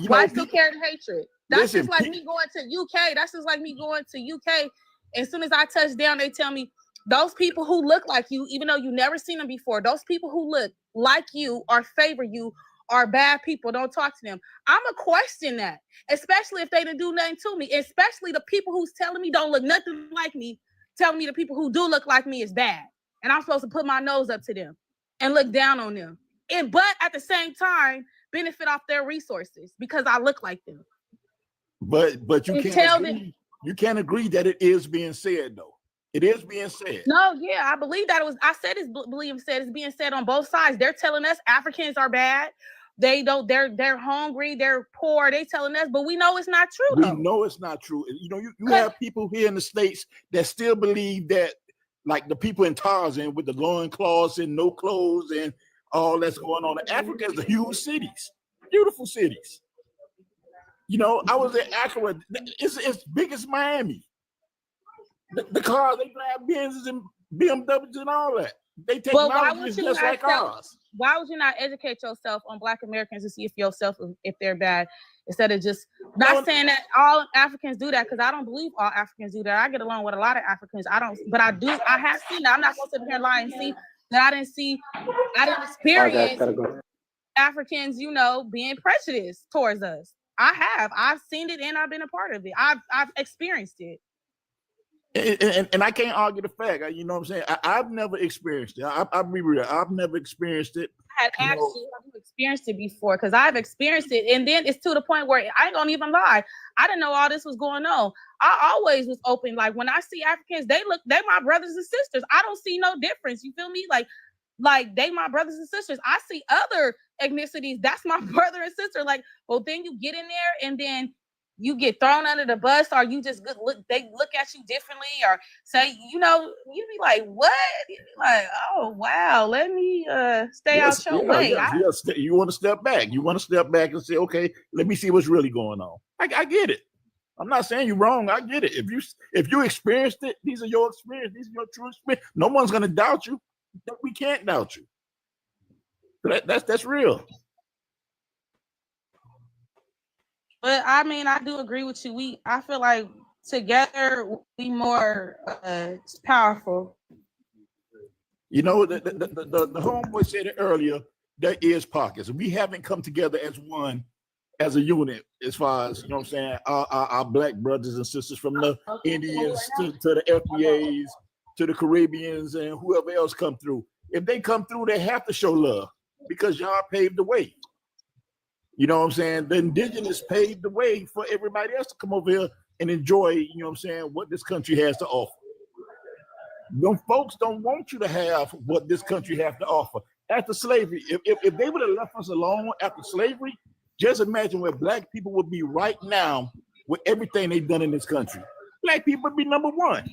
Why still carry the hatred? That's Listen, just like me going to UK. That's just like me going to UK. As soon as I touch down, they tell me, those people who look like you, even though you never seen them before, those people who look like you or favor you are bad people. Don't talk to them. I'm going to question that, especially if they didn't do nothing to me, especially the people who's telling me don't look nothing like me, telling me the people who do look like me is bad. And I'm supposed to put my nose up to them and look down on them. But at the same time, benefit off their resources because I look like them. But you can't agree that it is being said, though. It is being said. No, yeah, I believe that it's being said on both sides. They're telling us Africans are bad. They're hungry, they're poor. They telling us, but we know it's not true. We know it's not true. You know, you have people here in the States that still believe that, like the people in Tarzan with the loincloths and no clothes and all that's going on. Africa is the huge cities, beautiful cities. You know, I was in Accra. It's big as Miami. The cars, they drive Benzes and BMWs and all that. They take technology just like ours. Why would you not educate yourself on Black Americans to see if they're bad, instead of just saying that all Africans do that, because I don't believe all Africans do that. I get along with a lot of Africans. I have seen that. I'm not going to sit here and lie and see that I didn't experience Africans, being prejudiced towards us. I've seen it and I've been a part of it. I've experienced it. And I can't argue the fact, you know what I'm saying? I've never experienced it. I'll be real. I've never experienced it. I had asked you, have you experienced it before? Because I've experienced it. And then it's to the point where I ain't gonna even lie. I didn't know all this was going on. I always was open. Like when I see Africans, they're my brothers and sisters. I don't see no difference. You feel me? Like they my brothers and sisters. I see other ethnicities. That's my brother and sister. Like, well, then you get in there and then you get thrown under the bus, or you just they look at you differently, or say, you be like, what? You be like, oh wow, let me stay out your way. You want to step back. You want to step back and say, okay, let me see what's really going on. I get it. I'm not saying you're wrong. I get it. If you experienced it, these are your experience. These are your true experience. No one's gonna doubt you. We can't doubt you. That's real. But I mean, I do agree with you. I feel like together we more powerful. You know, the homeboy said it earlier. There is pockets. We haven't come together as one, as a unit, as far as, you know what I'm saying, our Black brothers and sisters, from the Indians to the FBAs to the Caribbeans and whoever else come through. If they come through, they have to show love because y'all paved the way. You know what I'm saying? The indigenous paved the way for everybody else to come over here and enjoy, you know what I'm saying, what this country has to offer. Them folks don't want you to have what this country has to offer. After slavery, if they would have left us alone after slavery, just imagine where Black people would be right now with everything they've done in this country. Black people would be number one.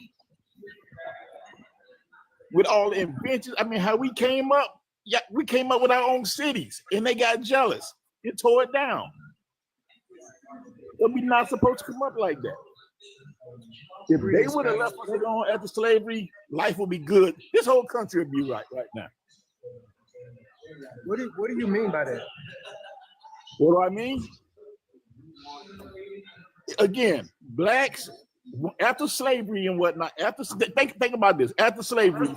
With all the inventions, I mean, how we came up with our own cities and they got jealous. It tore it down. But we not supposed to come up like that. If they would have left us alone after slavery, life would be good. This whole country would be right now. What do you mean by that? What do I mean? Again, Blacks after slavery and whatnot. Think about this. After slavery,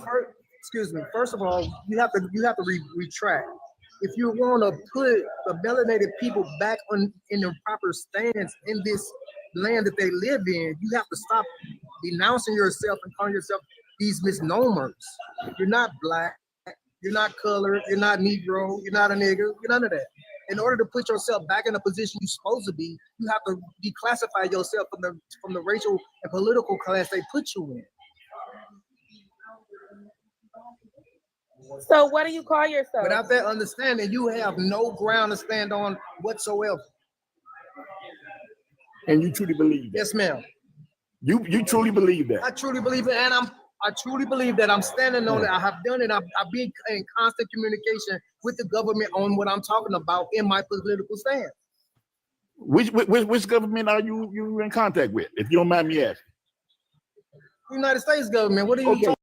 excuse me. First of all, you have to retract. If you want to put the melanated people back in their proper stance in this land that they live in, you have to stop denouncing yourself and calling yourself these misnomers. You're not Black, you're not colored, you're not Negro, you're not a nigger, you're none of that. In order to put yourself back in a position you're supposed to be, you have to declassify yourself from the racial and political class they put you in. So what do you call yourself? Without that understanding, you have no ground to stand on whatsoever. And you truly believe that? Yes, ma'am. You truly believe I that? truly believe it, and I truly believe that I'm standing on it. I have done it. I've been in constant communication with the government on what I'm talking about in my political stance. Which government are you in contact with, if you don't mind me asking? United States government. What are you talking?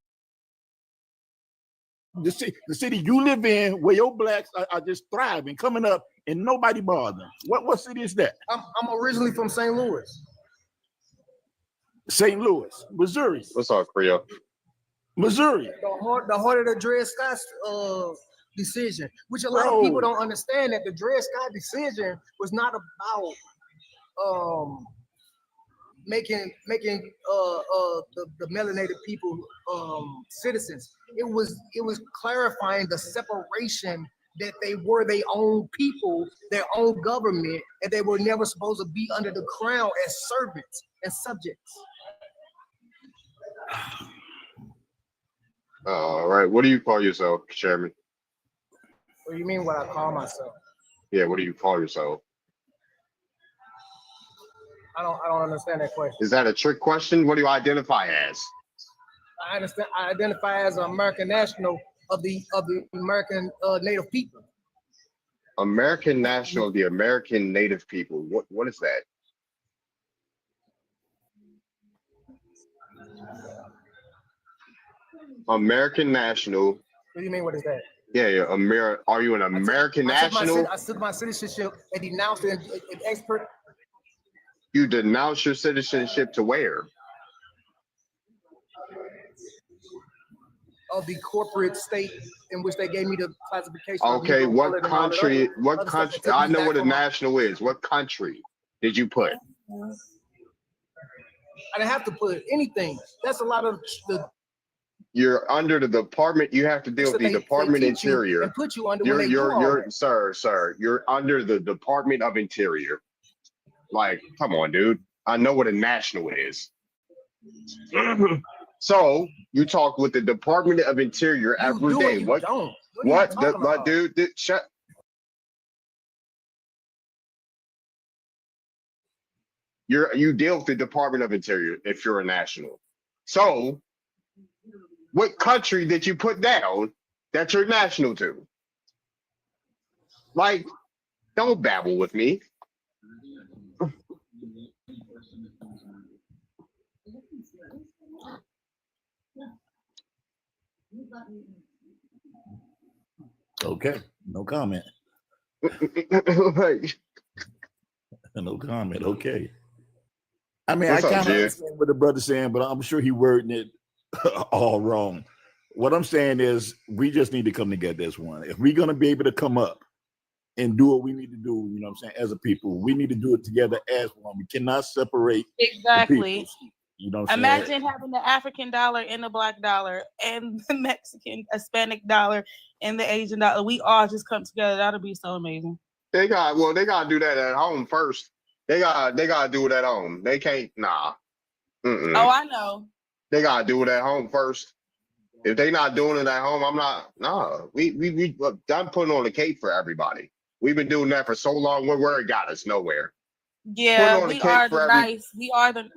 The city you live in, where your blacks are just thriving, coming up, and nobody bothers them. What city is that? I'm originally from St. Louis. St. Louis, Missouri. What's up, Creole? Missouri. The heart of the Dred Scott decision, which a lot of people don't understand, that the Dred Scott decision was not about making the melanated people citizens. It was clarifying the separation, that they were their own people, their own government, and they were never supposed to be under the crown as servants and subjects. All right. What do you call yourself, Chairman? What do you mean what I call myself? Yeah, what do you call yourself? I don't understand that question. Is that a trick question? What do you identify as? I understand. I identify as an American national of the American Native people. American national of the American Native people. What is that? American national. What do you mean? What is that? Yeah. Are you an American national? I took my citizenship and denounced it an expert. You denounce your citizenship to where? Of the corporate state in which they gave me the classification. Okay, what country? What country? I know what a national is. What country did you put? I didn't have to put anything. That's a lot of the. You're under the department. You have to deal with the Department of Interior. And put you under. Sir. You're under the Department of Interior. Like, come on, dude. I know what a national is. So you talk with the Department of Interior every day. What? Dude? Shut. You deal with the Department of Interior if you're a national. So, what country did you put down that you're national to? Like, don't babble with me. Okay, no comment. No comment. Okay. I mean, I kind of understand what the brother's saying, but I'm sure he wording it all wrong. What I'm saying is, we just need to come together as one. If we're gonna be able to come up and do what we need to do, you know what I'm saying, as a people, we need to do it together as one. We cannot separate. Exactly. You know what I'm Imagine saying? having the African dollar and the black dollar and the Mexican, Hispanic dollar and the Asian dollar. We all just come together. That'll be so amazing. They gotta do that at home first. They gotta do it at home. They can't. Nah. Mm-mm. Oh, I know. They gotta do it at home first. If they not doing it at home, I'm not. Nah. We done putting on the cape for everybody. We've been doing that for so long. Where it got us? Nowhere. Yeah, we are the nice. We are the,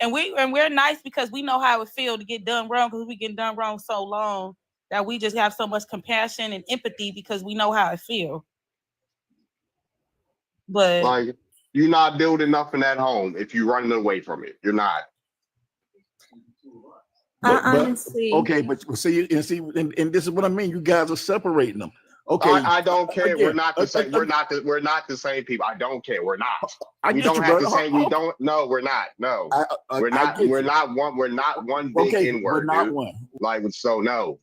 and we're nice because we know how it feels to get done wrong, because we get done wrong so long that we just have so much compassion and empathy because we know how it feels. But like, you're not building nothing at home if you're running away from it. You're not. Honestly, okay, but see, and this is what I mean. You guys are separating them. Okay, I don't care. Again, we're not the same. We're not the same people. I don't care. We're not. We don't have to say we don't. No, we're not. No, we're not. We're not one. We're not one big N-word. We're not one. Like, so no.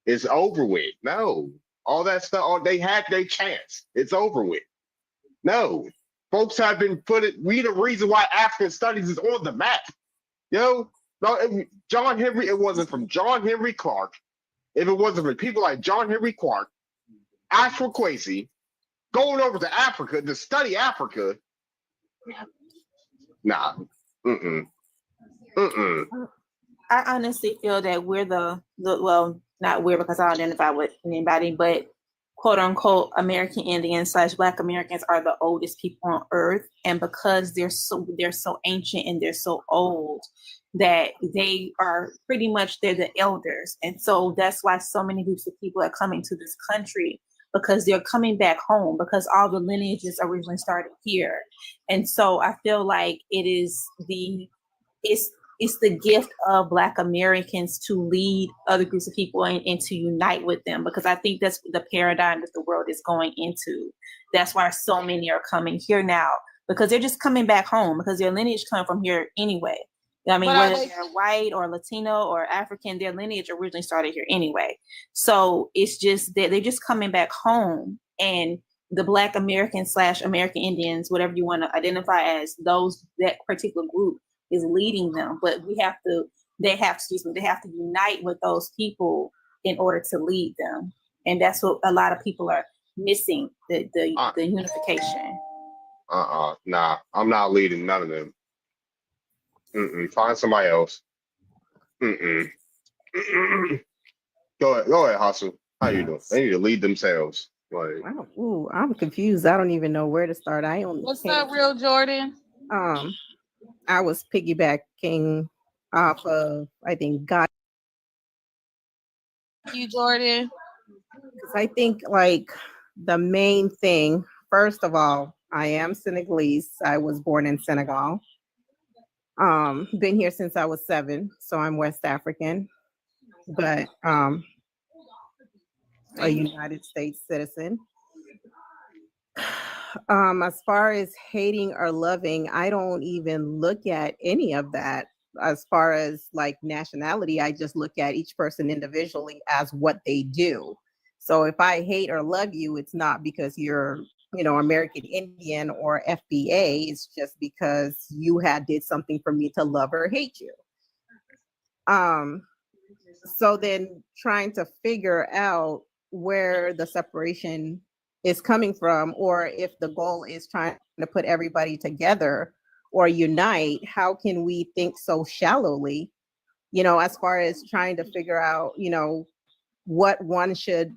It's over with. No, all that stuff. They had their chance. It's over with. No, folks have been we the reason why African studies is on the map. No, John Henry. It wasn't from John Henry Clark. If it wasn't from people like John Henry Clark, Ashford Kwesi, going over to Africa to study Africa. Nah. I honestly feel that we're the well, not we're because I don't identify with anybody, but quote unquote American Indians / Black Americans are the oldest people on earth, and because they're so ancient and they're so old that they are pretty much, they're the elders. And so that's why so many groups of people are coming to this country, because they're coming back home, because all the lineages originally started here. And so I feel like it's the gift of Black Americans to lead other groups of people and to unite with them, because I think that's the paradigm that the world is going into. That's why so many are coming here now, because they're just coming back home, because their lineage come from here anyway. I mean, whether they're white or Latino or African, their lineage originally started here anyway. So it's just that they're just coming back home, and the Black Americans / American Indians, whatever you want to identify as, that particular group is leading them. But they have to unite with those people in order to lead them. And that's what a lot of people are missing, the unification. Nah, I'm not leading none of them. Find somebody else. Go ahead, Hustle. How you doing? They need to lead themselves. Like, I'm confused. I don't even know where to start. What's up, Real Jordan? I was piggybacking off of, I think, God. You, Jordan. Because I think, like, the main thing, first of all, I am Senegalese. I was born in Senegal. Been here since I was 7, so I'm West African, but a United States citizen. As far as hating or loving, I don't even look at any of that. As far as like nationality, I just look at each person individually as what they do. So if I hate or love you, it's not because you're, American Indian or FBA. It's just because you did something for me to love or hate you. So then trying to figure out where the separation is coming from, or if the goal is trying to put everybody together or unite, how can we think so shallowly, as far as trying to figure out, what one should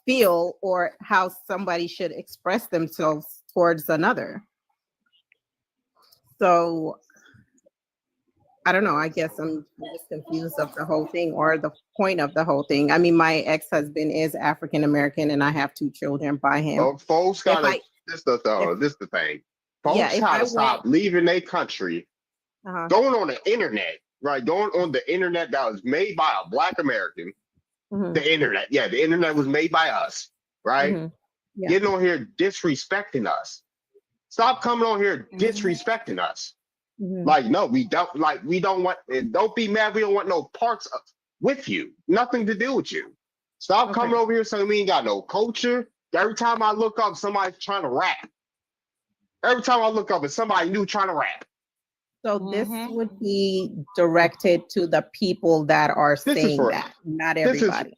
feel or how somebody should express themselves towards another. So I don't know, I guess I'm just confused of the whole thing, or the point of the whole thing. I mean, my ex-husband is African American and I have 2 children by him. well, folks gotta, this the thing. Folks gotta stop leaving their country, going on the internet, right? Going on the internet that was made by a Black American. The internet, the internet was made by us, right? Getting on here disrespecting us. Stop coming on here disrespecting us. Like, no, we don't want, and don't be mad, we don't want no parts with you. Nothing to do with you. Stop coming over here saying we ain't got no culture. Every time I look up, somebody's trying to rap. Every time I look up, it's somebody new trying to rap. So this would be directed to the people that are saying that, not everybody.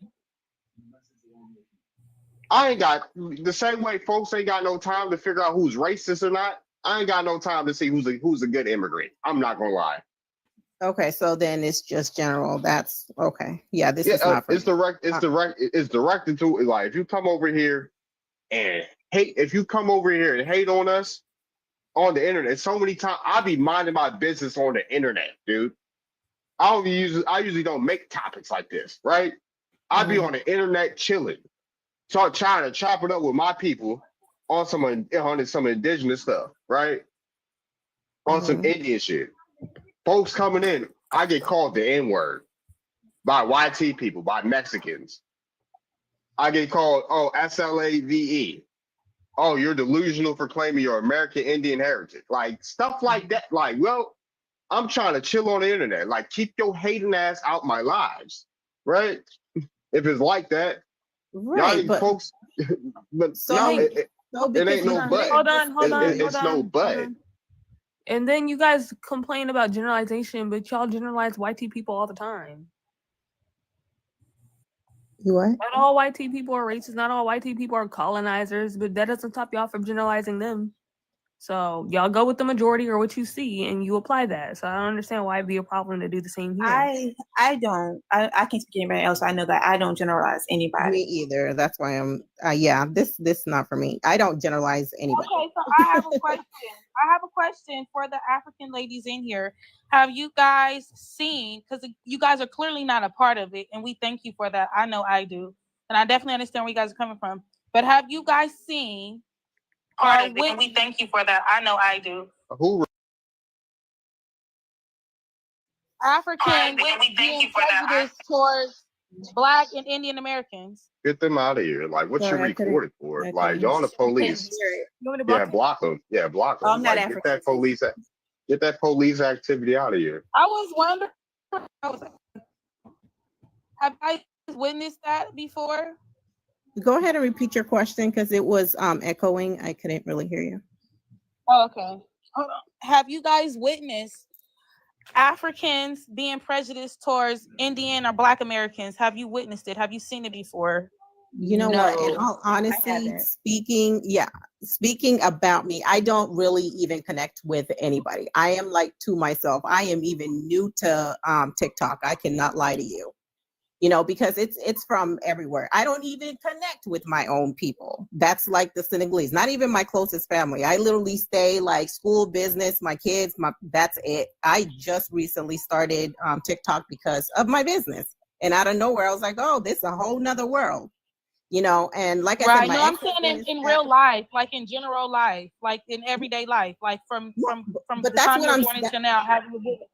I ain't got, the same way folks ain't got no time to figure out who's racist or not. I ain't got no time to see who's a good immigrant. I'm not gonna lie. Okay, so then it's just general. That's okay. Yeah, this is not. It's directed to, like, if you come over here and hate on us on the internet, so many times I be minding my business on the internet, dude. I usually don't make topics like this, right? I be on the internet chilling, start trying to chop it up with my people on some indigenous stuff, right? On some Indian shit. Folks coming in, I get called the N-word by YT people, by Mexicans. I get called, SLAVE. Oh, you're delusional for claiming your American Indian heritage. Like, stuff like that. Like, well, I'm trying to chill on the internet. Like, keep your hating ass out my lives, right? If it's like that. Right, but folks, but it ain't no but. Hold on. It's no but. And then you guys complain about generalization, but y'all generalize YT people all the time. You what? Not all YT people are racist. Not all YT people are colonizers, but that doesn't stop y'all from generalizing them. So y'all go with the majority or what you see, and you apply that. So I don't understand why it'd be a problem to do the same here. I can't speak to anybody else. I know that I don't generalize Me anybody. either. That's why I'm. This not for me. I don't generalize anybody. Okay, so I have a question. I have a question for the African ladies in here. Have you guys seen, because you guys are clearly not a part of it, and we thank you for that. I know I do. And I definitely understand where you guys are coming from. But have you guys seen part of it? And we thank you for that. I know I do. Who? African being prejudiced towards Black and Indian Americans. Get them out of here. Like, what you Sorry, I couldn't- recorded for? I Like, couldn't- y'all the I couldn't police. hear it. You want me to Yeah, block block them. Yeah, block them. Oh, I'm not Like, get that police activity out of here. I was wondering, have I witnessed that before? Go ahead and repeat your question because it was echoing. I couldn't really hear you. Oh, okay. Hold on. Have you guys witnessed Africans being prejudiced towards Indian or Black Americans? Have you witnessed it? Have you seen it before? You know what? In all honesty, speaking about me, I don't really even connect with anybody. I am like to myself. I am even new to TikTok. I cannot lie to you. You know, because it's from everywhere. I don't even connect with my own people. That's like the Senegalese, not even my closest family. I literally stay like school, business, my kids, that's it. I just recently started TikTok because of my business. And out of nowhere, I was like, oh, this is a whole nother world. You know, and like I said, No, I'm saying in real life, like in general life, like in everyday life, like from but the time you're born until now.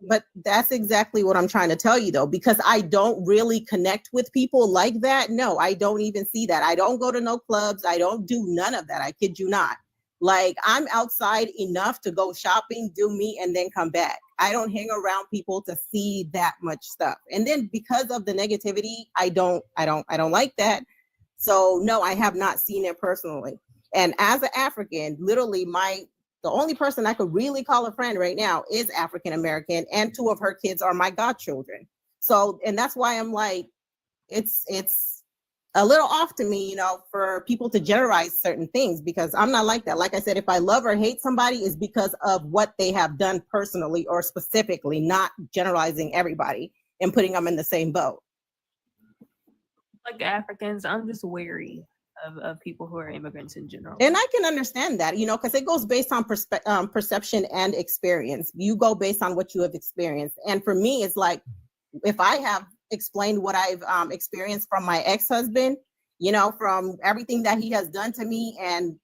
But that's exactly what I'm trying to tell you though, because I don't really connect with people like that. No, I don't even see that. I don't go to no clubs. I don't do none of that. I kid you not. Like I'm outside enough to go shopping, do me, and then come back. I don't hang around people to see that much stuff. And then because of the negativity, I don't like that. So no, I have not seen it personally. And as an African, literally the only person I could really call a friend right now is African American, and 2 of her kids are my godchildren. So, and that's why I'm like, it's a little off to me, you know, for people to generalize certain things, because I'm not like that. Like I said, if I love or hate somebody, is because of what they have done personally or specifically, not generalizing everybody and putting them in the same boat. Like Africans, I'm just wary of people who are immigrants in general. And I can understand that, you know, because it goes based on perception and experience. You go based on what you have experienced. And for me, it's like, if I have explained what I've experienced from my ex-husband, you know, from everything that he has done to me, and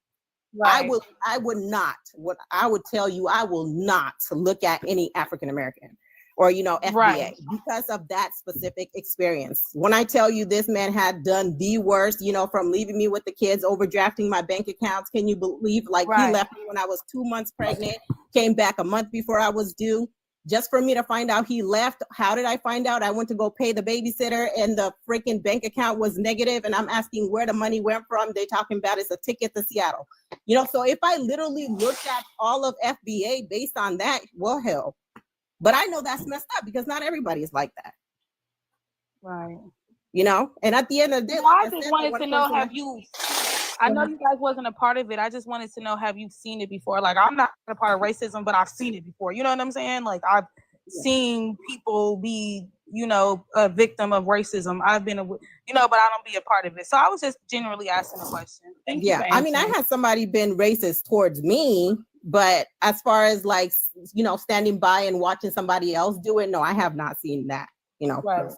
right. I would tell you, I will not look at any African American or, you know, FBA, right, because of that specific experience. When I tell you this man had done the worst, you know, from leaving me with the kids, overdrafting my bank accounts. Can you believe, like, right, he left me when I was 2 months pregnant, came back a month before I was due, just for me to find out he left. How did I find out? I went to go pay the babysitter and the freaking bank account was negative, and I'm asking where the money went from. They talking about it's a ticket to Seattle. You know, so if I literally looked at all of FBA based on that, well, hell. But I know that's messed up because not everybody is like that. Right. You know, and at the end of the day, I just wanted to know, I know you guys wasn't a part of it. I just wanted to know, have you seen it before? Like, I'm not a part of racism, but I've seen it before. You know what I'm saying? Like, I've seen people be, you know, a victim of racism. I've been, you know, but I don't be a part of it. So I was just generally asking a question. Thank you. Yeah, I mean, I had somebody been racist towards me, but as far as like, you know, standing by and watching somebody else do it, no, I have not seen that, you know. Right.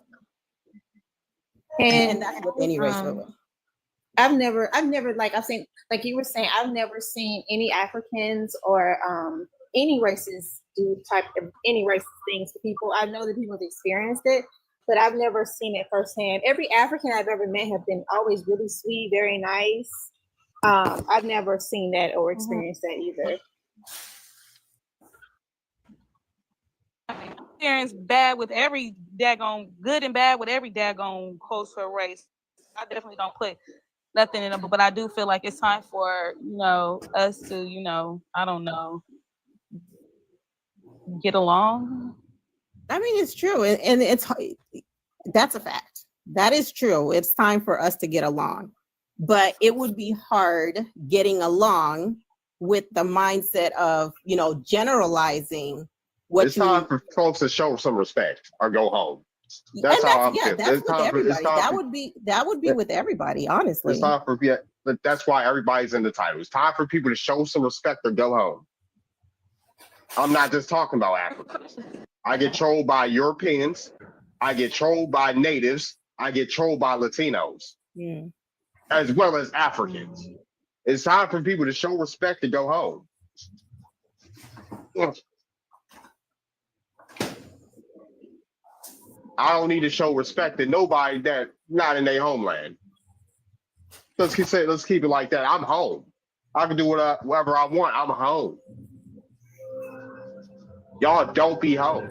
And that's with any race. I've never, like I've seen, like you were saying, I've never seen any Africans or any races do any racist things to people. I know that people have experienced it, but I've never seen it firsthand. Every African I've ever met have been always really sweet, very nice. I've never seen that or experienced that either. Experience bad with every daggone, good and bad with every daggone close to a race. I definitely don't put nothing in them, but I do feel like it's time for, you know, us to, you know, I don't know, get along. I mean, it's true, and that's a fact. That is true. It's time for us to get along, but it would be hard getting along with the mindset of, you know, generalizing what it's time for folks to show some respect or go home. That's how I'm feeling. That's with everybody. That would be with everybody, honestly. It's time for, yeah, but that's why everybody's in the title. It's time for people to show some respect or go home. I'm not just talking about Africans. I get trolled by Europeans. I get trolled by natives. I get trolled by Latinos, as well as Africans. It's time for people to show respect to go home. I don't need to show respect to nobody that not in their homeland. Let's keep it like that. I'm home. I can do whatever I want. I'm home. Y'all don't be home.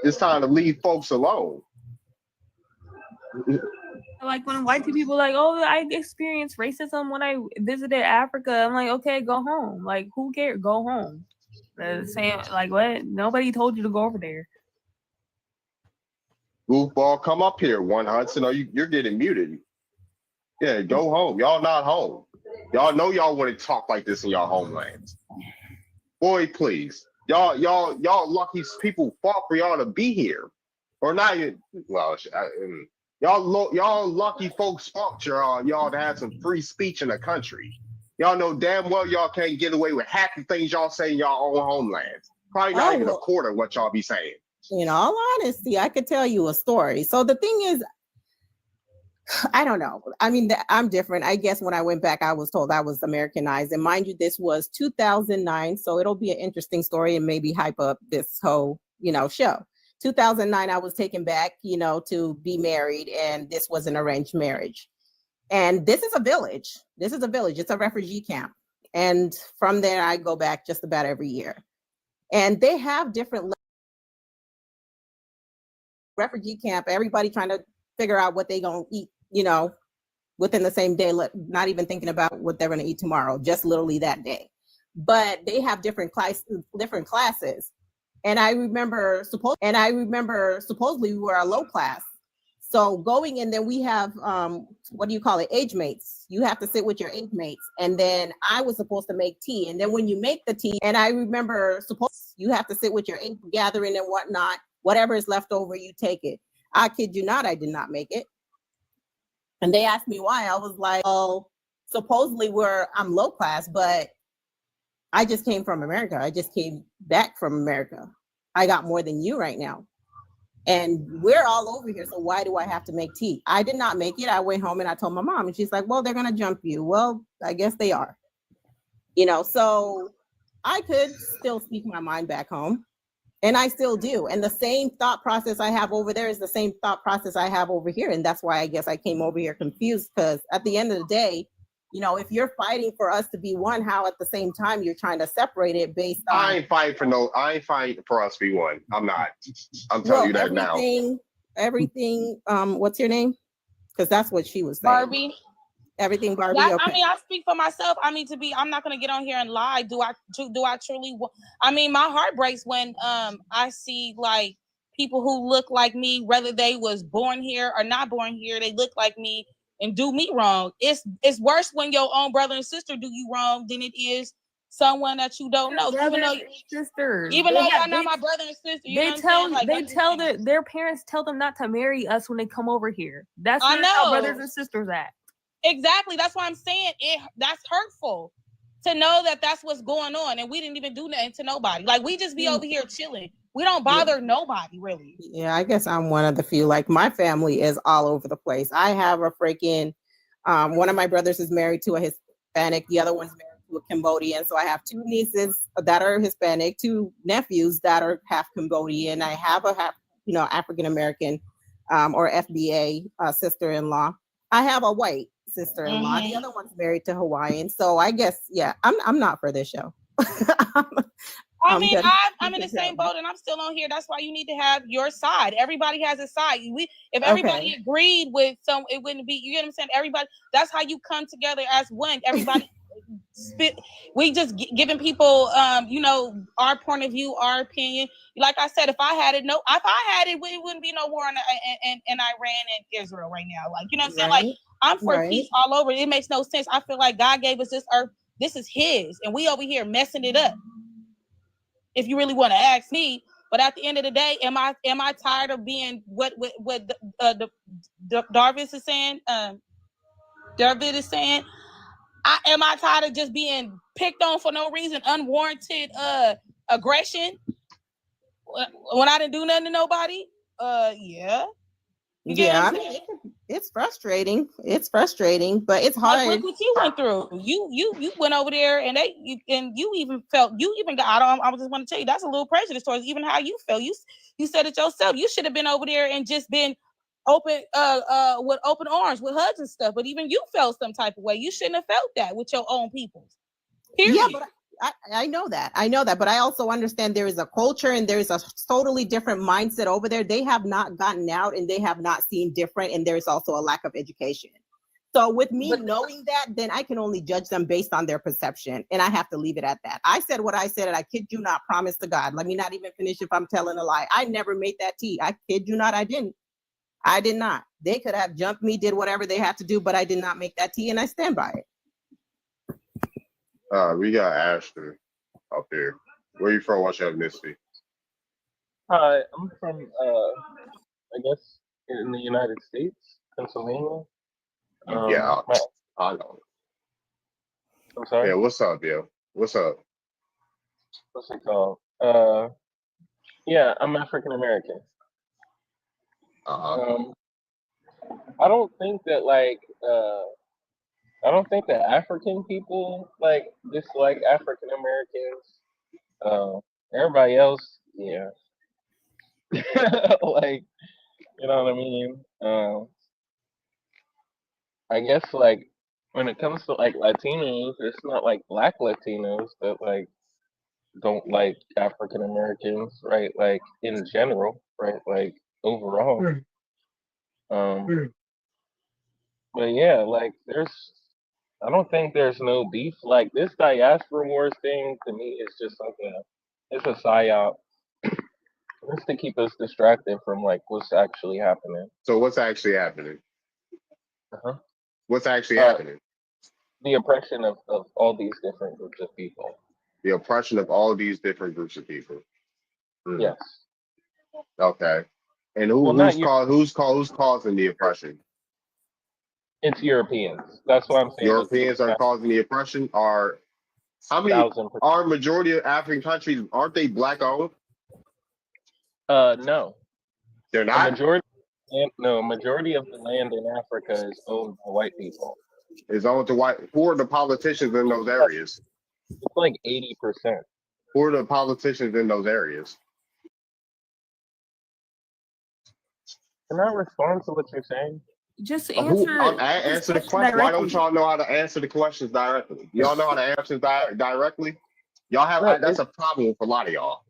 It's time to leave folks alone. Like when white people like, oh, I experienced racism when I visited Africa. I'm like, okay, go home. Like, who cares? Go home. Saying like, what? Nobody told you to go over there. Goofball, come up here, One Hudson. Or you're getting muted. Yeah, go home. Y'all not home. Y'all know y'all want to talk like this in y'all homelands. Boy, please. Y'all lucky people fought for y'all to be here. Or not even, well, y'all lucky folks fought y'all to have some free speech in the country. Y'all know damn well y'all can't get away with half the things y'all say in y'all own homelands. Probably not even a quarter of what y'all be saying. In all honesty, I could tell you a story. So the thing is, I don't know. I mean, I'm different. I guess when I went back, I was told I was Americanized. And mind you, this was 2009. So it'll be an interesting story and maybe hype up this whole, you know, show. 2009, I was taken back, you know, to be married. And this was an arranged marriage. And this is a village. This is a village. It's a refugee camp. And from there, I go back just about every year. And they have different refugee camp, everybody trying to figure out what they're going to eat, you know, within the same day, not even thinking about what they're going to eat tomorrow, just literally that day. But they have different classes. And I remember supposedly we were a low class. So going in there, we have, what do you call it? Age mates. You have to sit with your age mates. And then I was supposed to make tea. And then when you make the tea, and I remember you have to sit with your age gathering and whatnot. Whatever is left over, you take it. I kid you not, I did not make it. And they asked me why. I was like, oh, supposedly I'm low class, but I just came from America. I just came back from America. I got more than you right now. And we're all over here, so why do I have to make tea? I did not make it. I went home and I told my mom, and she's like, well, they're going to jump you. Well, I guess they are. You know, so I could still speak my mind back home. And I still do. And the same thought process I have over there is the same thought process I have over here. And that's why I guess I came over here confused, because at the end of the day, you know, if you're fighting for us to be one, how at the same time you're trying to separate it based on... I ain't fighting for us to be one. I'm not. I'm telling you that now. Everything, what's your name? Because that's what she was saying. Barbie. Everything Barbie. Okay. Okay. I mean, I speak for myself. I mean, I'm not gonna get on here and lie. Do I truly? I mean, my heart breaks when I see like people who look like me, whether they was born here or not born here, they look like me and do me wrong. It's worse when your own brother and sister do you wrong than it is someone that you don't know. Even though sisters, even though y'all not my brother and sister, you know what I'm saying? Their parents tell them not to marry us when they come over here. That's where our brothers and sisters at. Exactly. That's why I'm saying that's hurtful to know that that's what's going on. And we didn't even do nothing to nobody. Like, we just be over here chilling. We don't bother nobody, really. Yeah, I guess I'm one of the few. Like, my family is all over the place. I have a freaking, one of my brothers is married to a Hispanic. The other one's married to a Cambodian. So I have 2 nieces that are Hispanic, 2 nephews that are half Cambodian. I have a half, African-American or FBA sister-in-law. I have a white sister-in-law. The other one's married to Hawaiian. So I guess, yeah, I'm not for this show. I mean, I'm in the same boat and I'm still on here. That's why you need to have your side. Everybody has a side. If everybody agreed with it wouldn't be, you get what I'm saying? Everybody, that's how you come together as one. Everybody we just giving people our point of view, our opinion. Like I said, if I had it, it wouldn't be no war in Iran and Israel right now. Like, you know what I'm saying? Like, I'm for Right. peace all over. It makes no sense. I feel like God gave us this earth. This is His, and we over here messing it up. If you really want to ask me, but at the end of the day, am I tired of being what Darvis is saying? David is saying, am I tired of just being picked on for no reason, unwarranted aggression when I didn't do nothing to nobody? Yeah. You get Yeah, what I I'm mean, saying? it's frustrating. It's frustrating, but it's hard. Like, look what you went through. You went over there, and you even felt, you even got. I just want to tell you that's a little prejudice towards even how you felt. You said it yourself. You should have been over there and just been open, with open arms, with hugs and stuff. But even you felt some type of way. You shouldn't have felt that with your own people. Period. Yeah, but I know that. I know that, but I also understand there is a culture and there is a totally different mindset over there. They have not gotten out and they have not seen different, and there's also a lack of education. So with me knowing that, then I can only judge them based on their perception, and I have to leave it at that. I said what I said, and I kid you not, promise to God. Let me not even finish if I'm telling a lie. I never made that tea. I kid you not, I didn't. I did not. They could have jumped me, did whatever they had to do, but I did not make that tea, and I stand by it. We got Ashton up here. Where you from? What's your ethnicity? Hi, I'm from, I guess, in the United States, Pennsylvania. Yeah, I know. I'm sorry? Yeah, what's up, yo? What's up? What's it called? Yeah, I'm African American. I don't think that, like, I don't think that African people, like, dislike African Americans. Everybody else, yeah. Like, you know what I mean? I guess, like, when it comes to, like, Latinos, it's not like Black Latinos that, like, don't like African Americans, right? Like, in general, right? Like, overall. But yeah, like, I don't think there's no beef. Like, this diaspora wars thing, to me, is just like it's a psyop. It's to keep us distracted from, like, what's actually happening. So what's actually happening? Uh-huh. What's actually happening? The oppression of all these different groups of people. The oppression of all these different groups of people. Yes. Okay. And who's causing the oppression? It's Europeans. That's what I'm saying. Europeans are causing the oppression. How many 1000%. are majority of African countries, aren't they Black owned? No. They're not? Majority of the land in Africa is owned by white people. Is owned to white. Who are the politicians in those areas? It's like 80%. Who are the politicians in those areas? Can I respond to what you're saying? Just answer. Answer the question. Why don't y'all know how to answer the questions directly? Y'all know how to answer directly? Y'all have that's a problem for a lot of y'all.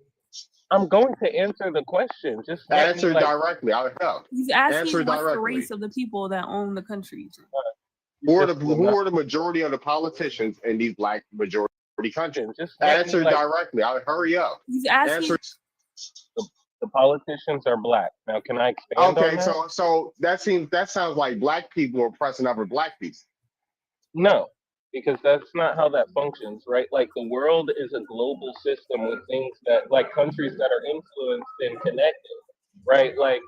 I'm going to answer the question. Just answer directly. I'll help. He's asking answer what's directly. the race of the people that own the country. Who are the majority of the politicians in these Black majority countries? Just answer directly. I'll hurry up. He's asking. The politicians are Black. Now, can I expand on that? So that sounds like Black people are oppressing other Black people. No, because that's not how that functions, right? Like, the world is a global system with things that, like, countries that are influenced and connected, right? Like,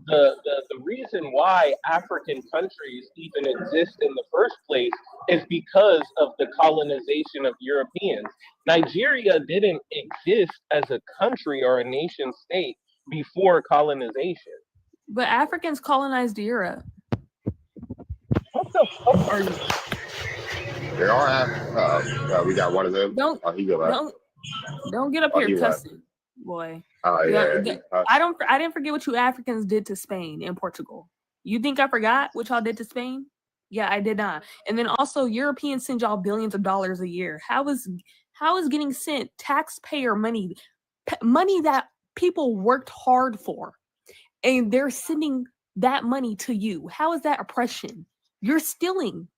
the reason why African countries even exist in the first place is because of the colonization of Europeans. Nigeria didn't exist as a country or a nation state before colonization. But Africans colonized Europe. What the fuck are you? There are we got one of them. Don't get up here cussing, boy. I didn't forget what you Africans did to Spain and Portugal. You think I forgot what y'all did to Spain? Yeah, I did not. And then also Europeans send y'all billions of dollars a year. How is getting sent taxpayer money that people worked hard for, and they're sending that money to you? How is that oppression? You're stealing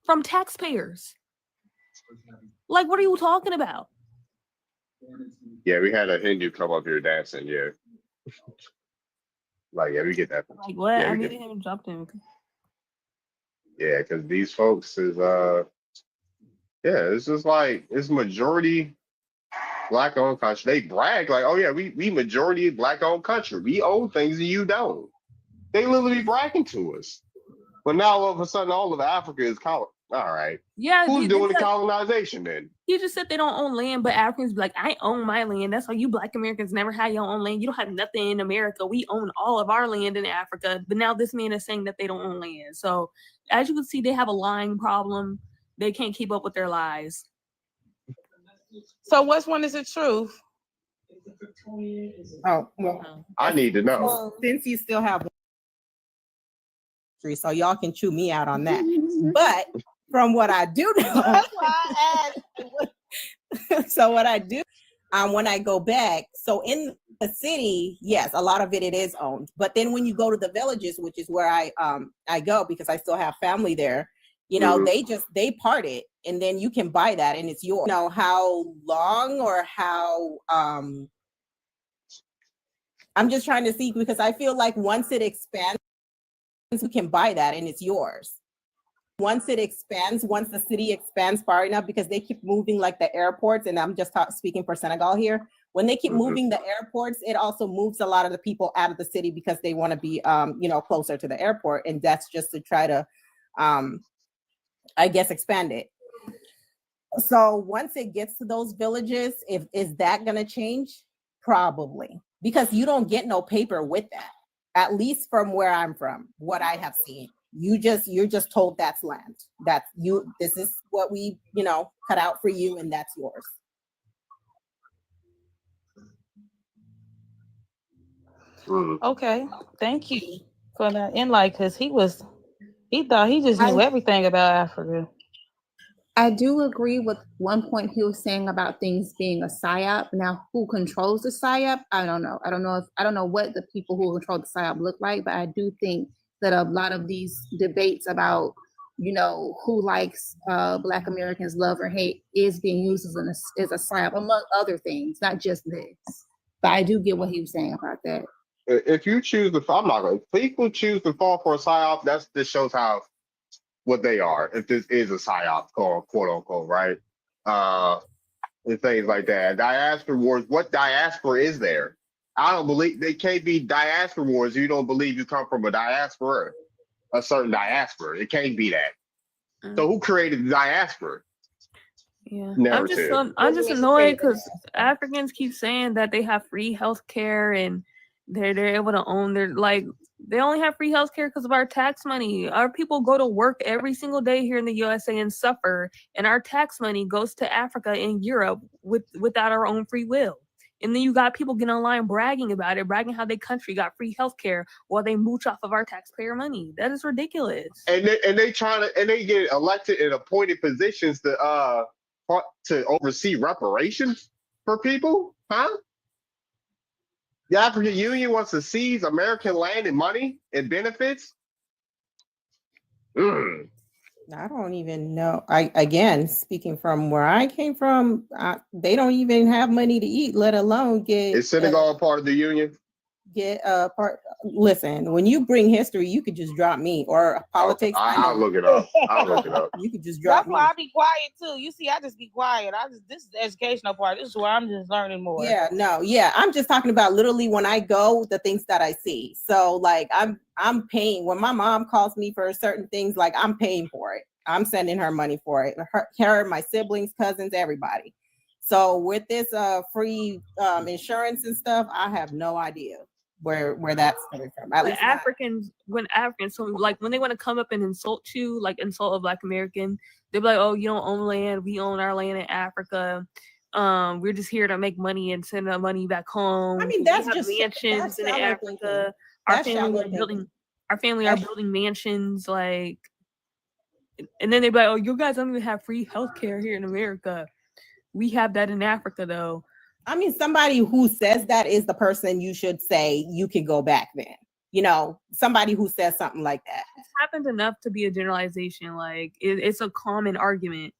from taxpayers. Like, what are you talking about? Yeah, we had a Hindu come up here dancing. Yeah, like, yeah, we get that. Like, what? Yeah, I didn't even jump in. Yeah, because these folks is it's just like it's majority black owned country. They brag like, oh yeah, we majority black owned country. We own things and you don't. They literally bragging to us. But now all of a sudden all of Africa is all right. Yeah, Who's doing the colonization then? You just said they don't own land, but Africans be like, I own my land. That's why you Black Americans never had your own land. You don't have nothing in America. We own all of our land in Africa. But now this man is saying that they don't own land. So as you can see, they have a lying problem. They can't keep up with their lies. So which one is the truth? Oh, well, I need to know. Well, since you still have so y'all can chew me out on that. But from what I do know, that's why I asked. So what I do when I go back, so in the city, yes, a lot of it is owned. But then when you go to the villages, which is where I go because I still have family there, you know, they part it and then you can buy that and it's yours. You know how long or how I'm just trying to see because I feel like once it expands, you can buy that and it's yours. Once it expands, once the city expands far enough, because they keep moving like the airports, and I'm just speaking for Senegal here. When they keep moving the airports, it also moves a lot of the people out of the city because they want to be, closer to the airport, and that's just to try to, I guess, expand it. So once it gets to those villages, is that going to change? Probably, because you don't get no paper with that. At least from where I'm from, what I have seen, you're just told that's land. That's you. This is what we, cut out for you, and that's yours. Okay, thank you for that insight, because he thought he just knew everything about Africa. I do agree with one point he was saying about things being a psyop. Now, who controls the psyop? I don't know. I don't know what the people who control the psyop look like, but I do think that a lot of these debates about, who likes Black Americans, love or hate, is being used as a psyop, among other things, not just this. But I do get what he was saying about that. If you choose if people choose to fall for a psyop, this shows what they are. If this is a psyop, quote unquote, right? And things like that. Diaspora wars. What diaspora is there? I don't believe they can't be diaspora wars. You don't believe you come from a diaspora, a certain diaspora. It can't be that. So who created the diaspora? Yeah, Narrative. I'm just annoyed because Africans keep saying that they have free health care and they're able to own they only have free health care because of our tax money. Our people go to work every single day here in the USA and suffer, and our tax money goes to Africa and Europe without our own free will. And then you got people getting online bragging about it, bragging how their country got free health care while they mooch off of our taxpayer money. That is ridiculous. And they get elected in appointed positions to oversee reparations for people, huh? The African Union wants to seize American land and money and benefits. I don't even know. Again, speaking from where I came from, they don't even have money to eat, let alone get. Is Senegal part of the union? Listen, when you bring history, you could just drop me, or politics. I'll look it up. You could just drop me. That's why I be quiet too. You see, I just be quiet. This is the educational part. This is where I'm just learning more. Yeah. I'm just talking about literally when I go, the things that I see. So like I'm paying when my mom calls me for certain things, like I'm paying for it. I'm sending her money for it. Her, my siblings, cousins, everybody. So with this free insurance and stuff, I have no idea where that's coming from. At least when Africans, so like when they want to come up and insult you, like insult a Black American, they're like, "Oh, you don't own land. We own our land in Africa. We're just here to make money and send our money back home." I mean, that's just mansions in Africa. Our family are building mansions, like, and then they're like, "Oh, you guys don't even have free healthcare here in America. We have that in Africa, though." I mean, somebody who says that is the person you should say you can go back then. Somebody who says something like that. It's happened enough to be a generalization. Like it's a common argument.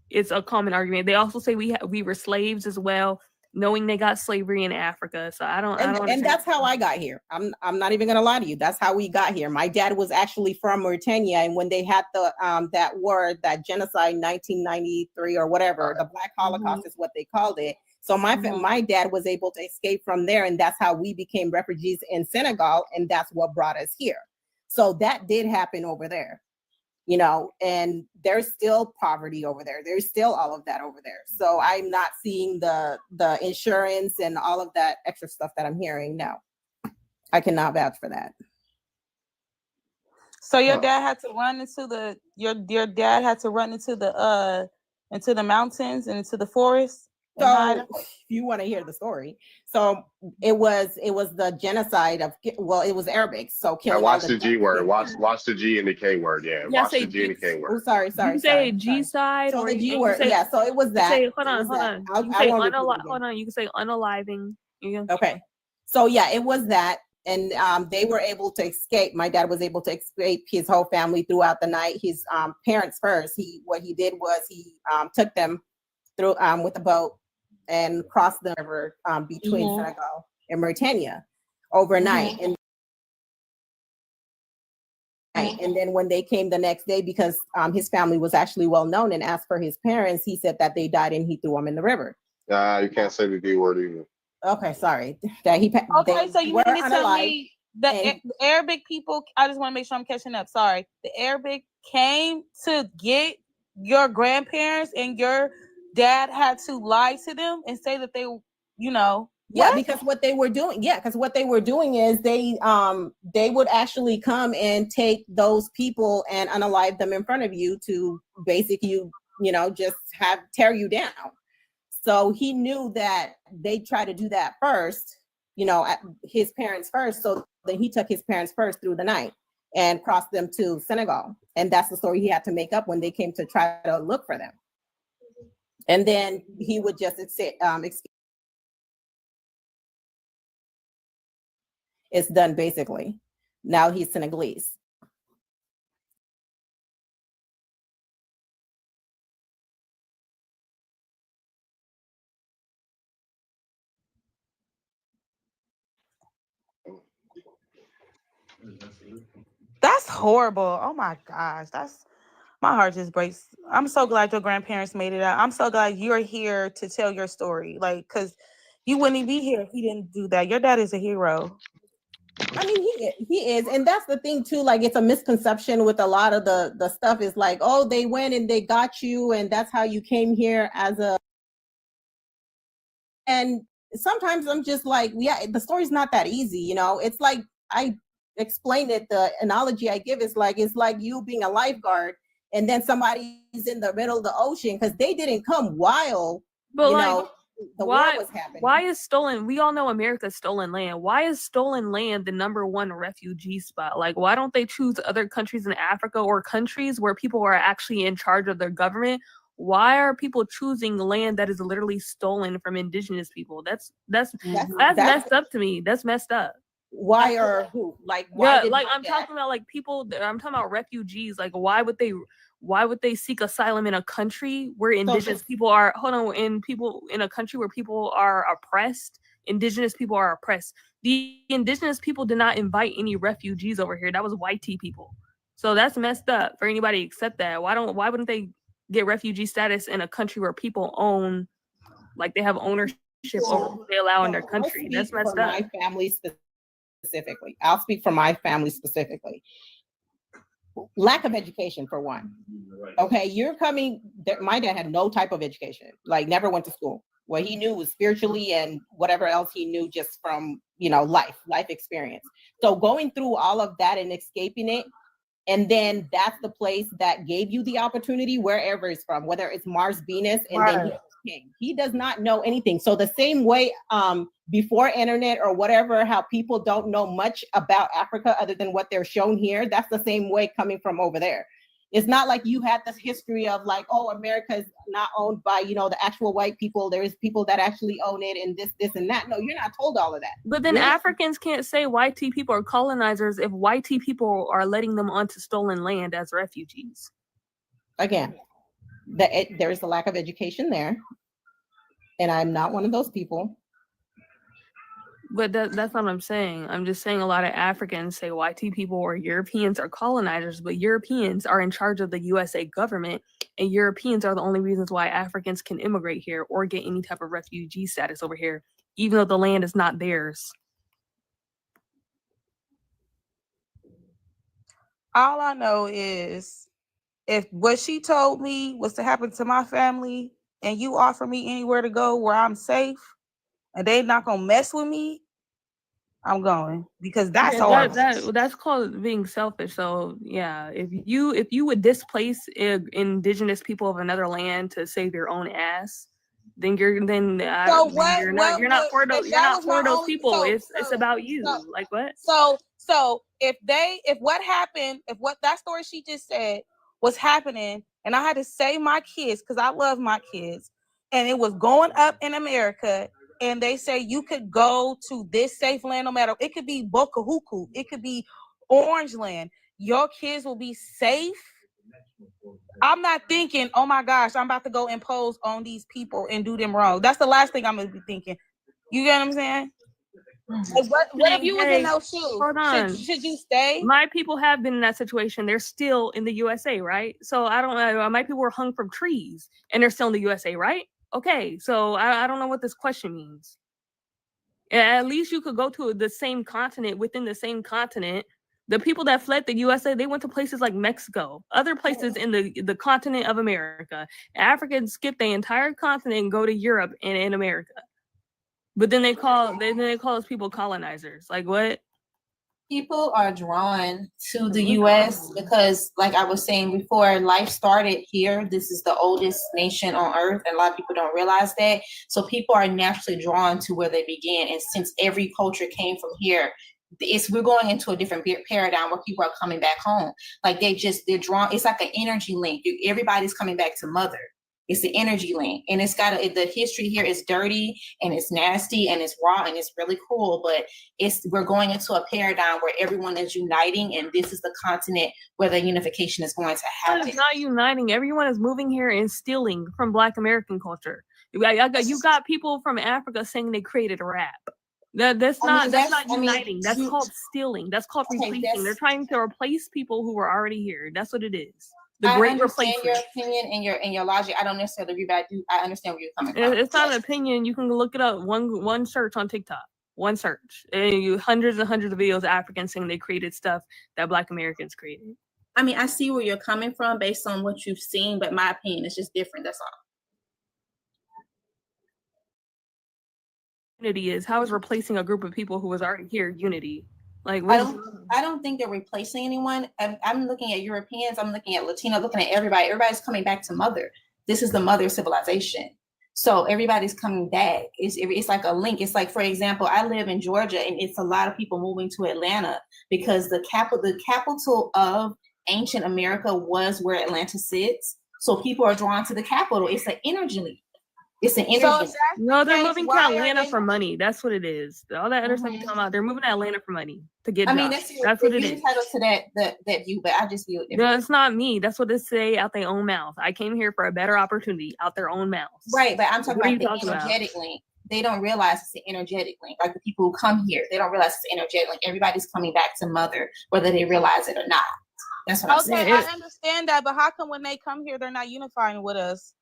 It's a common argument. They also say we were slaves as well. knowing they got slavery in Africa. So I don't and that's how I got here. I'm not even gonna lie to you. That's how we got here. My dad was actually from Mauritania, and when they had the that war, that genocide, 1993 or whatever, the Black Holocaust is what they called it. So my dad was able to escape from there, and that's how we became refugees in Senegal, and that's what brought us here. So that did happen over there. You know, and there's still poverty over there. There's still all of that over there. So I'm not seeing the insurance and all of that extra stuff that I'm hearing. No, I cannot vouch for that. So your dad had to run into the your dad had to run into the mountains and into the forest. So if you want to hear the story, so it was the genocide of, well, it was Arabic. So killing. Watch the G word. Watch the G and the K word. Yeah. Watch the G and the K word. Oh, sorry. You say G side so or the G word. Yeah. So it was that. Say, hold on. You can say hold on. You can say unaliving. Okay. So yeah, it was that. And they were able to escape. My dad was able to escape his whole family throughout the night. His parents first. What he did was he took them through with a boat and crossed the river between Senegal and Mauritania overnight. And then when they came the next day, because his family was actually well known, and asked for his parents, he said that they died and he threw them in the river. You can't say the D word either. Okay, sorry. That he. Okay, so you mean to tell me the Arabic people? I just want to make sure I'm catching up. Sorry, the Arabic came to get your grandparents, and your dad had to lie to them and say that they, you know. Yeah, because what they were doing, is they would actually come and take those people and unalive them in front of you to basically, just tear you down. So he knew that they tried to do that first, his parents first. So then he took his parents first through the night and crossed them to Senegal. And that's the story he had to make up when they came to try to look for them. And then he would just it's done basically. Now he's Senegalese. That's horrible. Oh my gosh. My heart just breaks. I'm so glad your grandparents made it out. I'm so glad you're here to tell your story. Like, because you wouldn't be here if he didn't do that. Your dad is a hero. I mean, he is. And that's the thing too. Like, it's a misconception with a lot of the stuff is like, oh, they went and they got you, and that's how you came here and sometimes I'm just like, yeah, the story's not that easy. It's like, I explained it. The analogy I give is like, it's like you being a lifeguard and then somebody's in the middle of the ocean, because they didn't come while, the war was happening. Why is stolen? We all know America's stolen land. Why is stolen land the #1 refugee spot? Like, why don't they choose other countries in Africa or countries where people are actually in charge of their government? Why are people choosing land that is literally stolen from indigenous people? That's messed up to me. That's messed up. Why or who? Like, why? Yeah, like I'm talking about like people. I'm talking about refugees. Like, why would they seek asylum in a country where indigenous people are? In a country where people are oppressed. Indigenous people are oppressed. The indigenous people did not invite any refugees over here. That was white people. So that's messed up for anybody to accept that. Why wouldn't they get refugee status in a country where people own, like they have ownership over who they allow in their country? That's messed up. My family specifically. I'll speak for my family specifically. Lack of education, for one. Okay, my dad had no type of education, like never went to school. What he knew was spiritually and whatever else he knew just from, life experience. So going through all of that and escaping it, and then that's the place that gave you the opportunity, wherever it's from, whether it's Mars, Venus, and then he does not know anything. So the same way before internet or whatever, how people don't know much about Africa other than what they're shown here, that's the same way coming from over there. It's not like you had this history of like, oh, America is not owned by, the actual white people. There's people that actually own it and this and that. No, you're not told all of that. But then Africans can't say white people are colonizers if white people are letting them onto stolen land as refugees. Again, there's a lack of education there. and I'm not one of those people. But that's not what I'm saying. I'm just saying a lot of Africans say white people or Europeans are colonizers, but Europeans are in charge of the USA government, and Europeans are the only reasons why Africans can immigrate here or get any type of refugee status over here, even though the land is not theirs. All I know is if what she told me was to happen to my family and you offer me anywhere to go where I'm safe and they not gonna mess with me, I'm going, because that's all. That's called being selfish. So yeah, if you would displace indigenous people of another land to save your own ass, then you're not for those people. It's about you. Like what? So if what that story she just said was happening, and I had to save my kids because I love my kids, and it was going up in America, and they say you could go to this safe land no matter, it could be Bokahuku, it could be Orange Land, your kids will be safe. I'm not thinking, oh my gosh, I'm about to go impose on these people and do them wrong. That's the last thing I'm gonna be thinking. You get what I'm saying? What if you was in those shoes? Hold on. Should you stay? My people have been in that situation. They're still in the USA, right? So I don't know. My people were hung from trees and they're still in the USA, right? Okay, so I don't know what this question means. At least you could go to the same continent within the same continent. The people that fled the USA, they went to places like Mexico, other places in the continent of America. Africans skip the entire continent and go to Europe and in America. But then they call us people colonizers. Like what? People are drawn to the US because, like I was saying before, life started here. This is the oldest nation on earth, and a lot of people don't realize that. So people are naturally drawn to where they began. And since every culture came from here, we're going into a different paradigm where people are coming back home. Like they're drawn. It's like an energy link. Everybody's coming back to mother. It's the energy link, and the history here is dirty and it's nasty and it's raw and it's really cool, but we're going into a paradigm where everyone is uniting, and this is the continent where the unification is going to happen. It's not uniting. Everyone is moving here and stealing from Black American culture. You got people from Africa saying they created rap. That's not uniting. That's called stealing. That's called replacing. They're trying to replace people who were already here. That's what it is. I understand your opinion and your logic. I don't necessarily agree, but I understand where you're coming from. It's not an opinion. You can look it up. One search on TikTok. One search. And hundreds and hundreds of videos of Africans saying they created stuff that Black Americans created. I mean, I see where you're coming from based on what you've seen, but my opinion is just different. That's all. Unity is how is replacing a group of people who was already here unity? Like I don't think they're replacing anyone. I'm looking at Europeans, I'm looking at Latino, looking at everybody. Everybody's coming back to mother. This is the mother civilization. So everybody's coming back. It's like a link. It's like, for example, I live in Georgia, and it's a lot of people moving to Atlanta because the capital of ancient America was where Atlanta sits. So people are drawn to the capital. It's an energy link. It's an energy. No, they're moving to Atlanta for money. That's what it is. All that other stuff you're talking about, they're moving to Atlanta for money to get jobs. That's what it is. Entitled to that view, but I just view it. No, it's not me. That's what they say out their own mouth. I came here for a better opportunity out their own mouths. Right, but I'm talking about the energetic link. They don't realize it's an energetic link. Like the people who come here, they don't realize it's an energetic link. Everybody's coming back to mother, whether they realize it or not. That's what I'm saying. I understand that, but how come when they come here, they're not unifying with us?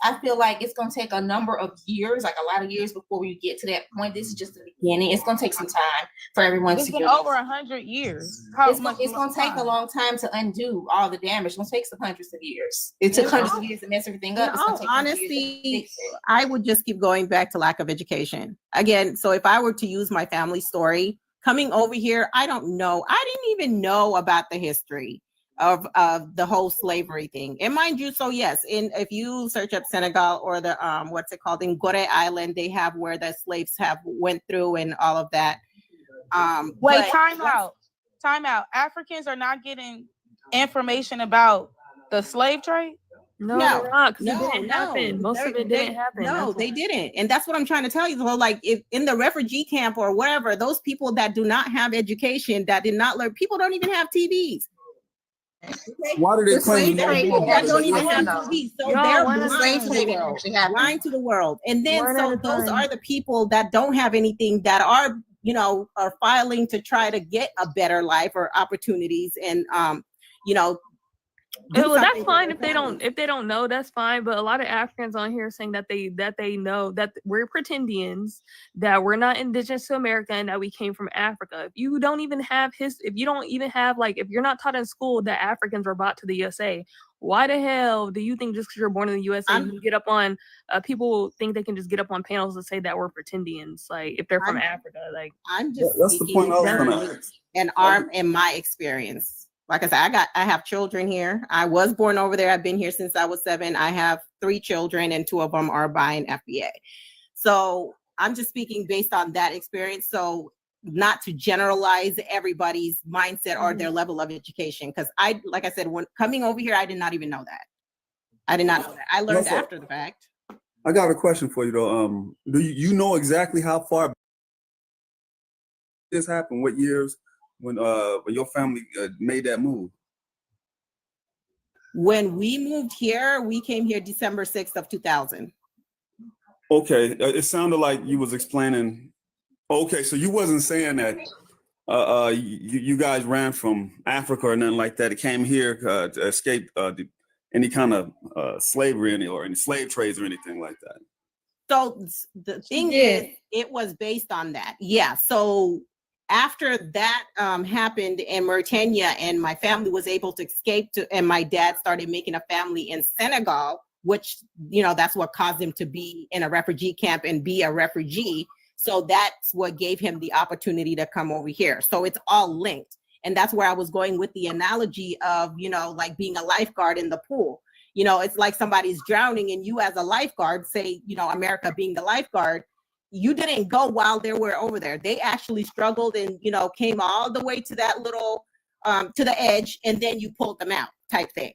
I feel like it's going to take a number of years, like a lot of years before we get to that point. This is just the beginning. It's going to take some time for everyone to get over 100 years. It's going to take a long time to undo all the damage. It's going to take some hundreds of years. It took hundreds of years to mess everything up. Honestly, I would just keep going back to lack of education. Again, so if I were to use my family story, coming over here, I don't know. I didn't even know about the history of the whole slavery thing. And mind you, so yes, if you search up Senegal or the what's it called in Gore Island, they have where the slaves have went through and all of that. Wait, time out. Africans are not getting information about the slave trade? No, it didn't happen. Most of it didn't happen. No, they didn't. And that's what I'm trying to tell you. So like if in the refugee camp or whatever, those people that do not have education, that did not learn, people don't even have TVs. Why do they The claim slave to know trade more that about don't it? even have TV. So Y'all, they're one at a blind time. to the world, blind to the world. And then One at so a those time. are the people that don't have anything that are, you know, are filing to try to get a better life or opportunities and you know, do Well, that's something for fine their if they don't know, that's fine. But a lot of Africans on here saying that they know that we're pretendians, that we're not indigenous to America, and that we came from Africa. If you don't even have if you don't even have if you're not taught in school that Africans were brought to the USA, why the hell do you think just because you're born in the USA you can get up on people think they can just get up on panels and say that we're pretendians, like if they're from Africa? Like, I'm just That's the point I was speaking gonna ask. and in my experience. Like I said, I have children here. I was born over there. I've been here since I was 7. I have 3 children and 2 of them are by an FBA. So I'm just speaking based on that experience. So not to generalize everybody's mindset or their level of education. Because like I said, when coming over here, I did not even know that. I did not know that. I learned after the fact. I got a question for you though. Do you know exactly how far this happened? What years when your family made that move? When we moved here, we came here December 6th of 2000. Okay, it sounded like you was explaining. Okay, so you wasn't saying that you guys ran from Africa or nothing like that. It came here to escape any kind of slavery or any slave trades or anything like that. So the thing is, it was based on that. Yeah. So after that happened in Mauritania and my family was able to escape and my dad started making a family in Senegal, which, you know, that's what caused him to be in a refugee camp and be a refugee. So that's what gave him the opportunity to come over here. So it's all linked. And that's where I was going with the analogy of, you know, like being a lifeguard in the pool. You know, it's like somebody's drowning and you as a lifeguard, say, you know, America being the lifeguard, you didn't go while they were over there. They actually struggled and, you know, came all the way to that little, to the edge, and then you pulled them out type thing.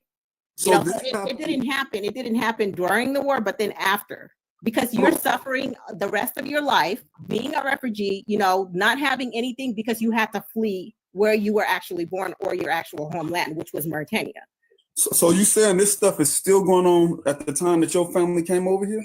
So you know, it didn't happen. It didn't happen during the war, but then after, because you're suffering the rest of your life, being a refugee, you know, not having anything because you had to flee where you were actually born or your actual homeland, which was Mauritania. So you saying this stuff is still going on at the time that your family came over here?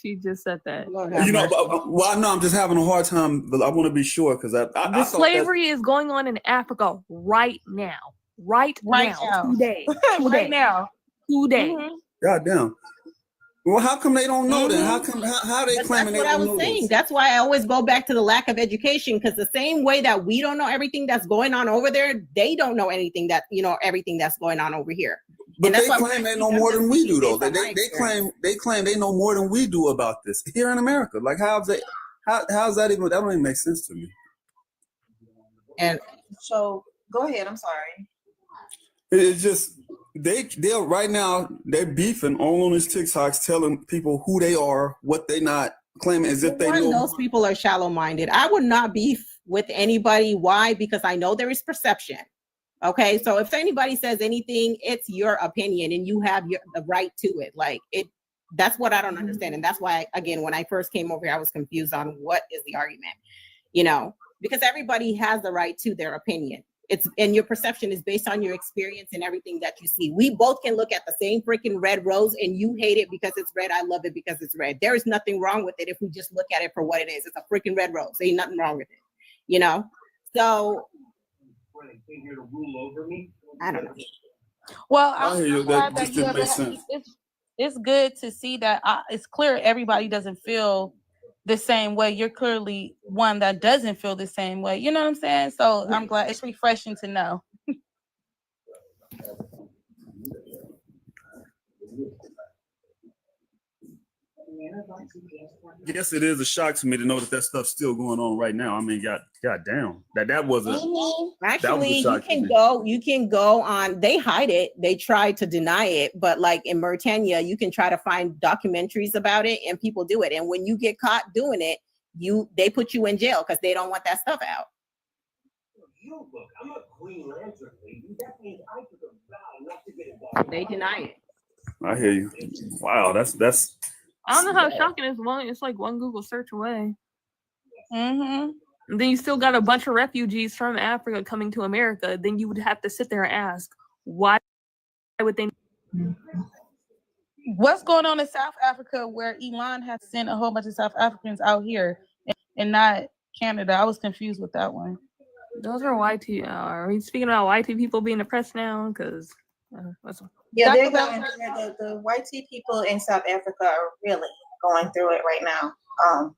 She just said that. You know, well, no, I'm just having a hard time, but I want to be sure because the slavery is going on in Africa right now. Right now. Today. Right now. Today. God damn. Well, how come they don't know then? How come how they claiming they don't know this? That's why I always go back to the lack of education, because the same way that we don't know everything that's going on over there, they don't know anything that, you know, everything that's going on over here. But they claim they know more than we do, though. They claim they know more than we do about this here in America. Like how's that even? That don't even make sense to me. And so go ahead. I'm sorry. It's just they're right now they're beefing all on these TikToks, telling people who they are, what they not, claiming as if they know. Those people are shallow-minded. I would not beef with anybody. Why? Because I know there is perception. Okay, so if anybody says anything, it's your opinion and you have the right to it. Like that's what I don't understand. And that's why, again, when I first came over here, I was confused on what is the argument, you know, because everybody has the right to their opinion. And your perception is based on your experience and everything that you see. We both can look at the same freaking red rose and you hate it because it's red. I love it because it's red. There is nothing wrong with it if we just look at it for what it is. It's a freaking red rose. Ain't nothing wrong with it, you know? So to rule over me. I don't know. Well, I hear you. That just didn't make sense. It's good to see that it's clear everybody doesn't feel the same way. You're clearly one that doesn't feel the same way. You know what I'm saying? So I'm glad. It's refreshing to know. Yes, it is a shock to me to know that stuff's still going on right now. I mean, God damn, that was a actually you can go on. They hide it. They try to deny it, but like in Mauritania, you can try to find documentaries about it, and people do it. And when you get caught doing it, they put you in jail because they don't want that stuff out. You look, I'm a Green Lantern lady. That means I took a vow not to get involved. They deny it. I hear you. Wow, that's. I don't know how shocking it's like one Google search away. Yeah, And then you still got a bunch of refugees from Africa coming to America. Then you would have to sit there and ask, why would they? What's going on in South Africa where Elon has sent a whole bunch of South Africans out here and not Canada? I was confused with that one. Those are YT. Are we speaking about YT people being oppressed now? Because yeah, they're going. The YT people in South Africa are really going through it right now.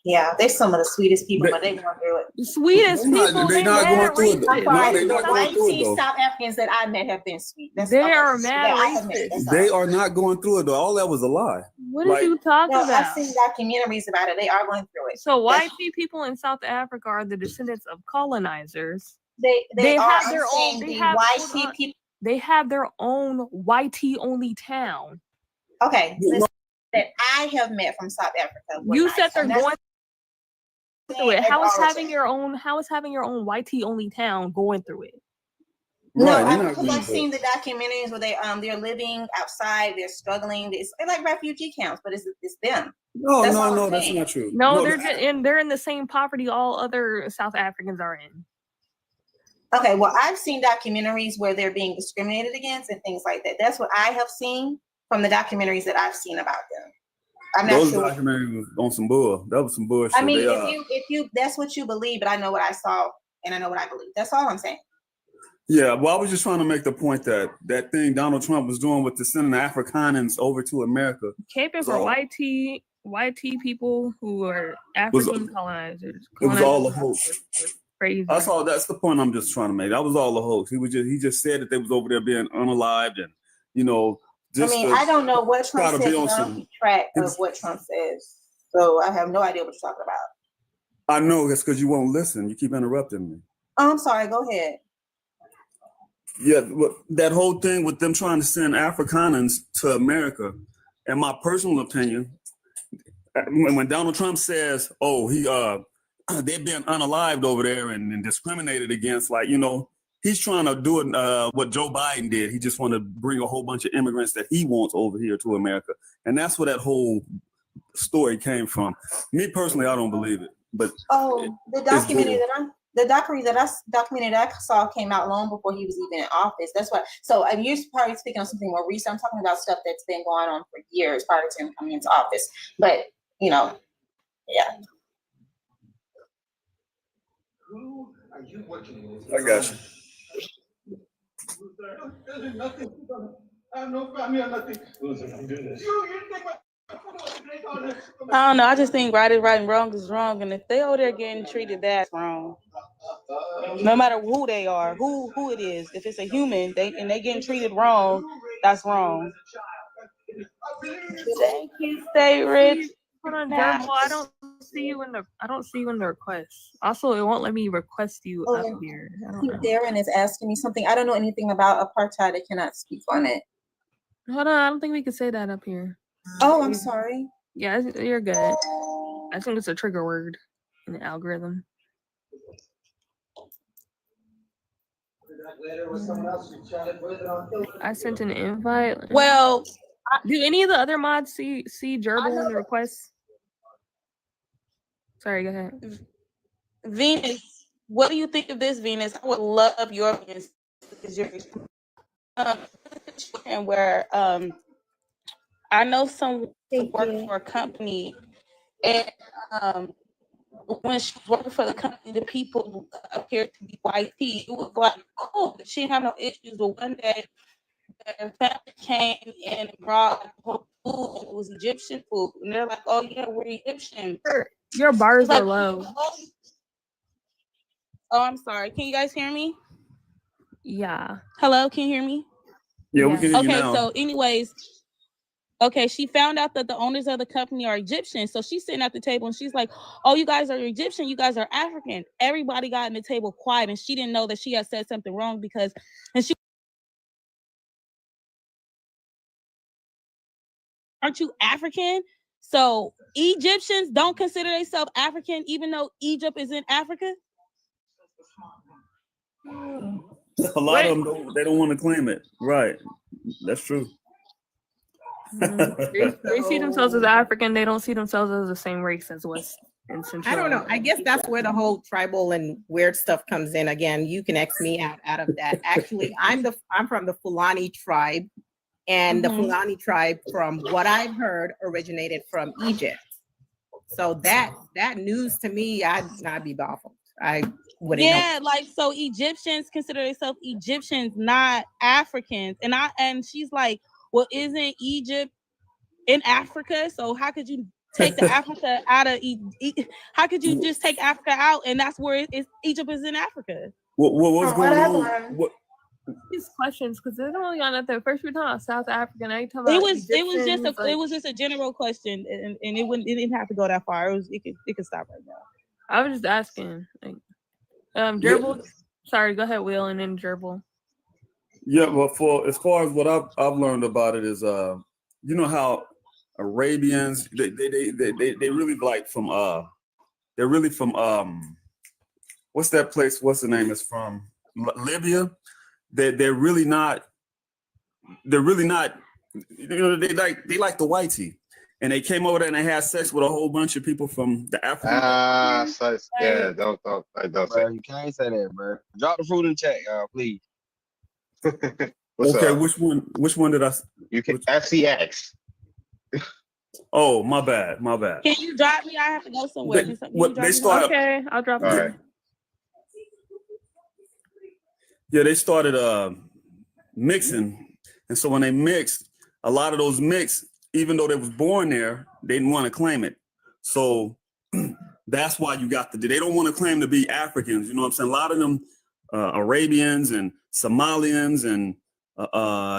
Yeah, they're some of the sweetest people, but they're going through it. The sweetest people. They're not going through it. I'm sorry, No, they're not going through it, the though. South Africans that I met have been sweet. They are mad racist. They are not going through it, though. All that was a lie. What are you talking about? I've seen documentaries about it. They are going through it. So YT people in South Africa are the descendants of colonizers. They have are their own. the They have YT people. They have their own YT only town. Okay, that I have met from South Africa. You said they're going through it. How is having your own YT only town going through it? No, because I've seen the documentaries where they're living outside, they're struggling. They're like refugee camps, but it's them. No, that's not true. No, they're in the same poverty all other South Africans are in. Okay, well, I've seen documentaries where they're being discriminated against and things like that. That's what I have seen from the documentaries that I've seen about them. I'm not Those sure. documentaries was on some bull. That was some bullshit. I mean, if you that's what you believe, but I know what I saw and I know what I believe. That's all I'm saying. Yeah, well, I was just trying to make the point that that thing Donald Trump was doing with the sending the Afrikaners over to America. Caping for YT people who are African colonizers. It was all a hoax. Crazy. That's the point I'm just trying to make. That was all a hoax. He just said that they was over there being unalived and I mean, I don't know what Trump says. I don't keep track of what Trump says, so I have no idea what you're talking about. I know it's because you won't listen. You keep interrupting me. Oh, I'm sorry. Go ahead. Yeah, that whole thing with them trying to send Afrikaners to America, in my personal opinion, when Donald Trump says, "Oh, they're being unalived over there and discriminated against," he's trying to do it what Joe Biden did. He just want to bring a whole bunch of immigrants that he wants over here to America, and that's where that whole story came from. Me personally, I don't believe it. But the documentary that I saw came out long before he was even in office. That's why. So you're probably speaking on something more recent. I'm talking about stuff that's been going on for years prior to him coming into office. But yeah. Who are you working with? I got you. There's nothing. I have no family or nothing. Listen, I'm doing this. You take my. I don't know. I just think right is right and wrong is wrong. And if they over there getting treated, that's wrong. No matter who they are, who it is. If it's a human, they getting treated wrong, that's wrong. Thank you, Stay Rich. Hold on, Gerbil, I don't see you in the request. Also, it won't let me request you up here. Darren is asking me something. I don't know anything about apartheid. I cannot speak on it. Hold on, I don't think we can say that up here. Oh, I'm sorry. Yeah, you're good. I think it's a trigger word in the algorithm. I sent an invite. Well, do any of the other mods see Gerbil in the request? Sorry, go ahead. Venus, what do you think of this, Venus? I would love your opinion because you're where I know someone worked for a company, and when she was working for the company, the people appeared to be YT. It was like, cool. She didn't have no issues, but one day their family came and brought whole food. It was Egyptian food, and they're like, "Oh yeah, we're Egyptian." Your bars are low. Oh, I'm sorry. Can you guys hear me? Yeah. Hello, can you hear me? Yeah, we can hear you now. So anyways, she found out that the owners of the company are Egyptian. So she's sitting at the table and she's like, "Oh, you guys are Egyptian, you guys are African." Everybody got in the table quiet, and she didn't know that she had said something wrong aren't you African? So Egyptians don't consider themselves African, even though Egypt is in Africa? A lot of them they don't want to claim it. Right. That's true. They see themselves as African. They don't see themselves as the same race as us. and I don't know. I guess that's where the whole tribal and weird stuff comes in. Again, you can X me out of that. Actually, I'm from the Fulani tribe, and the Fulani tribe, from what I've heard, originated from Egypt. So that news to me, I'd be baffled. I wouldn't know. Yeah, like, so Egyptians consider themselves Egyptians, not Africans. And she's like, well, isn't Egypt in Africa? So how could you take the Africa out of how could you just take Africa out, and that's where Egypt is in Africa? What's going on? These questions, because there's only on that. First we were talking about South Africa, now you talking about it was just a general question, and it didn't have to go that far. It could stop right now. I was just asking. Like, Gerbil. Yeah. Sorry, go ahead, Will, and then Gerbil. Yeah, well, for as far as what I've learned about it is, you know how Arabians they really like from they're really from what's that place? What's the name? It's from Libya. They're really not. You know, they like the whitey, and they came over there and they had sex with a whole bunch of people from the African. Yeah, don't say. You can't say that, bro. Drop the fruit in the chat, y'all, please. Okay, which one did I? You can FCX. Oh, my bad. Can you drop me? I have to go somewhere. Okay, I'll drop you. Right. Yeah, they started mixing, and so when they mixed, a lot of those mixed, even though they was born there, they didn't want to claim it. So that's why you got they don't want to claim to be Africans. You know what I'm saying? A lot of them Arabians and Somalians, and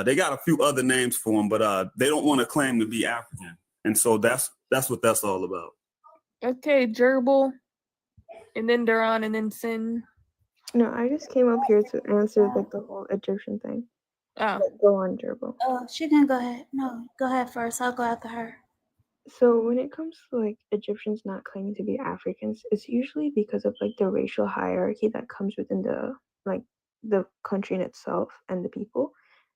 they got a few other names for them, but they don't want to claim to be African. And so that's what that's all about. Okay, Gerbil, and then Duran, and then Sin. No, I just came up here to answer like the whole Egyptian thing. Oh, go on, Gerbil. She can go ahead. No, go ahead first. I'll go after her. So when it comes to like Egyptians not claiming to be Africans, it's usually because of like the racial hierarchy that comes within the country in itself and the people.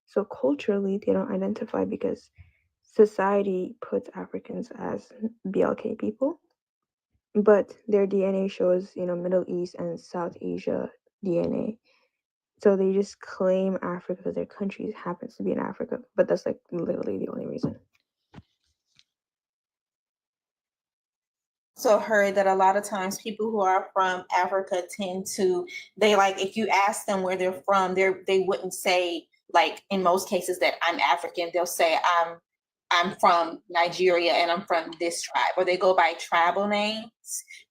So culturally, they don't identify because society puts Africans as BLK people, but their DNA shows, Middle East and South Asia DNA. So they just claim Africa because their country happens to be in Africa, but that's like literally the only reason. So heard that a lot of times people who are from Africa tend to, if you ask them where they're from, they wouldn't say, like in most cases, that I'm African. They'll say I'm from Nigeria and I'm from this tribe, or they go by tribal names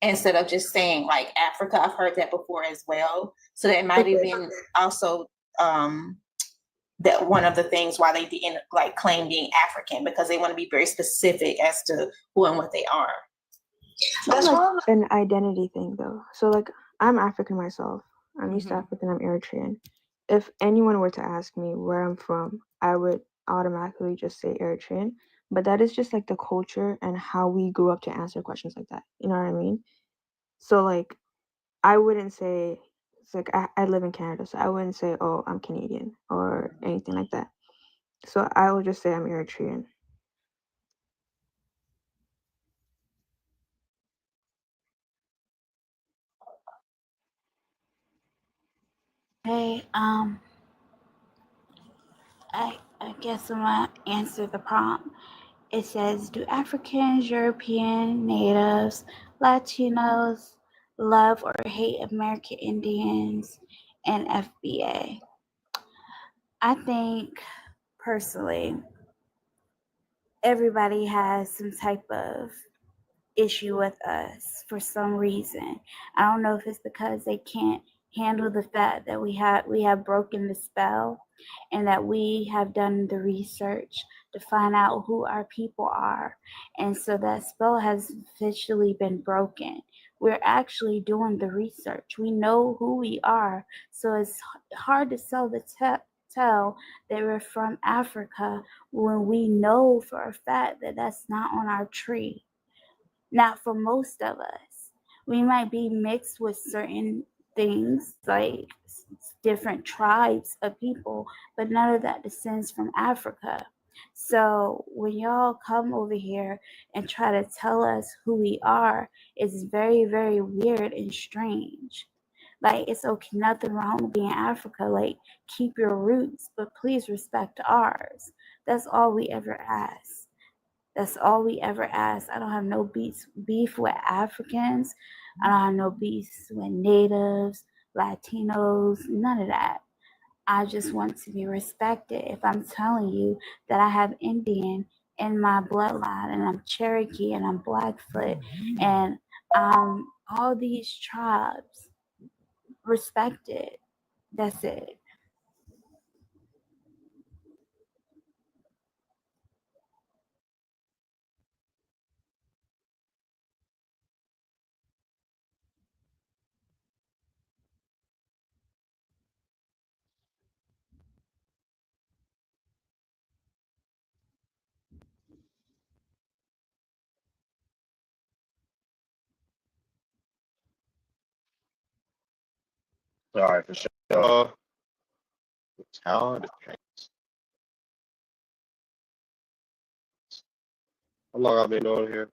instead of just saying like Africa. I've heard that before as well. So that might have been also that one of the things why they didn't like claim being African, because they want to be very specific as to who and what they are. That's like an identity thing though. So like I'm African myself. I'm East African, I'm Eritrean. If anyone were to ask me where I'm from, I would automatically just say Eritrean. But that is just like the culture and how we grew up to answer questions like that. You know what I mean? So like I wouldn't say, it's like I live in Canada, so I wouldn't say, oh, I'm Canadian or anything like that. So I will just say I'm Eritrean. Hey, I guess I'm gonna answer the prompt. It says, do Africans, European, Natives, Latinos love or hate American Indians and FBA? I think personally, everybody has some type of issue with us for some reason. I don't know if it's because they can't handle the fact that we have broken the spell, and that we have done the research to find out who our people are, and so that spell has officially been broken. We're actually doing the research. We know who we are, so it's hard to tell that we're from Africa when we know for a fact that that's not on our tree. Now, for most of us, we might be mixed with certain things, like different tribes of people, but none of that descends from Africa. So when y'all come over here and try to tell us who we are, it's very, very weird and strange. Like, it's okay, nothing wrong with being Africa. Like, keep your roots, but please respect ours. That's all we ever ask. That's all we ever ask. I don't have no beef with Africans. I don't have no beef with natives, Latinos, none of that. I just want to be respected. If I'm telling you that I have Indian in my bloodline and I'm Cherokee and I'm Blackfoot and all these tribes, respected. That's it. All right, for sure. How long I've been on here?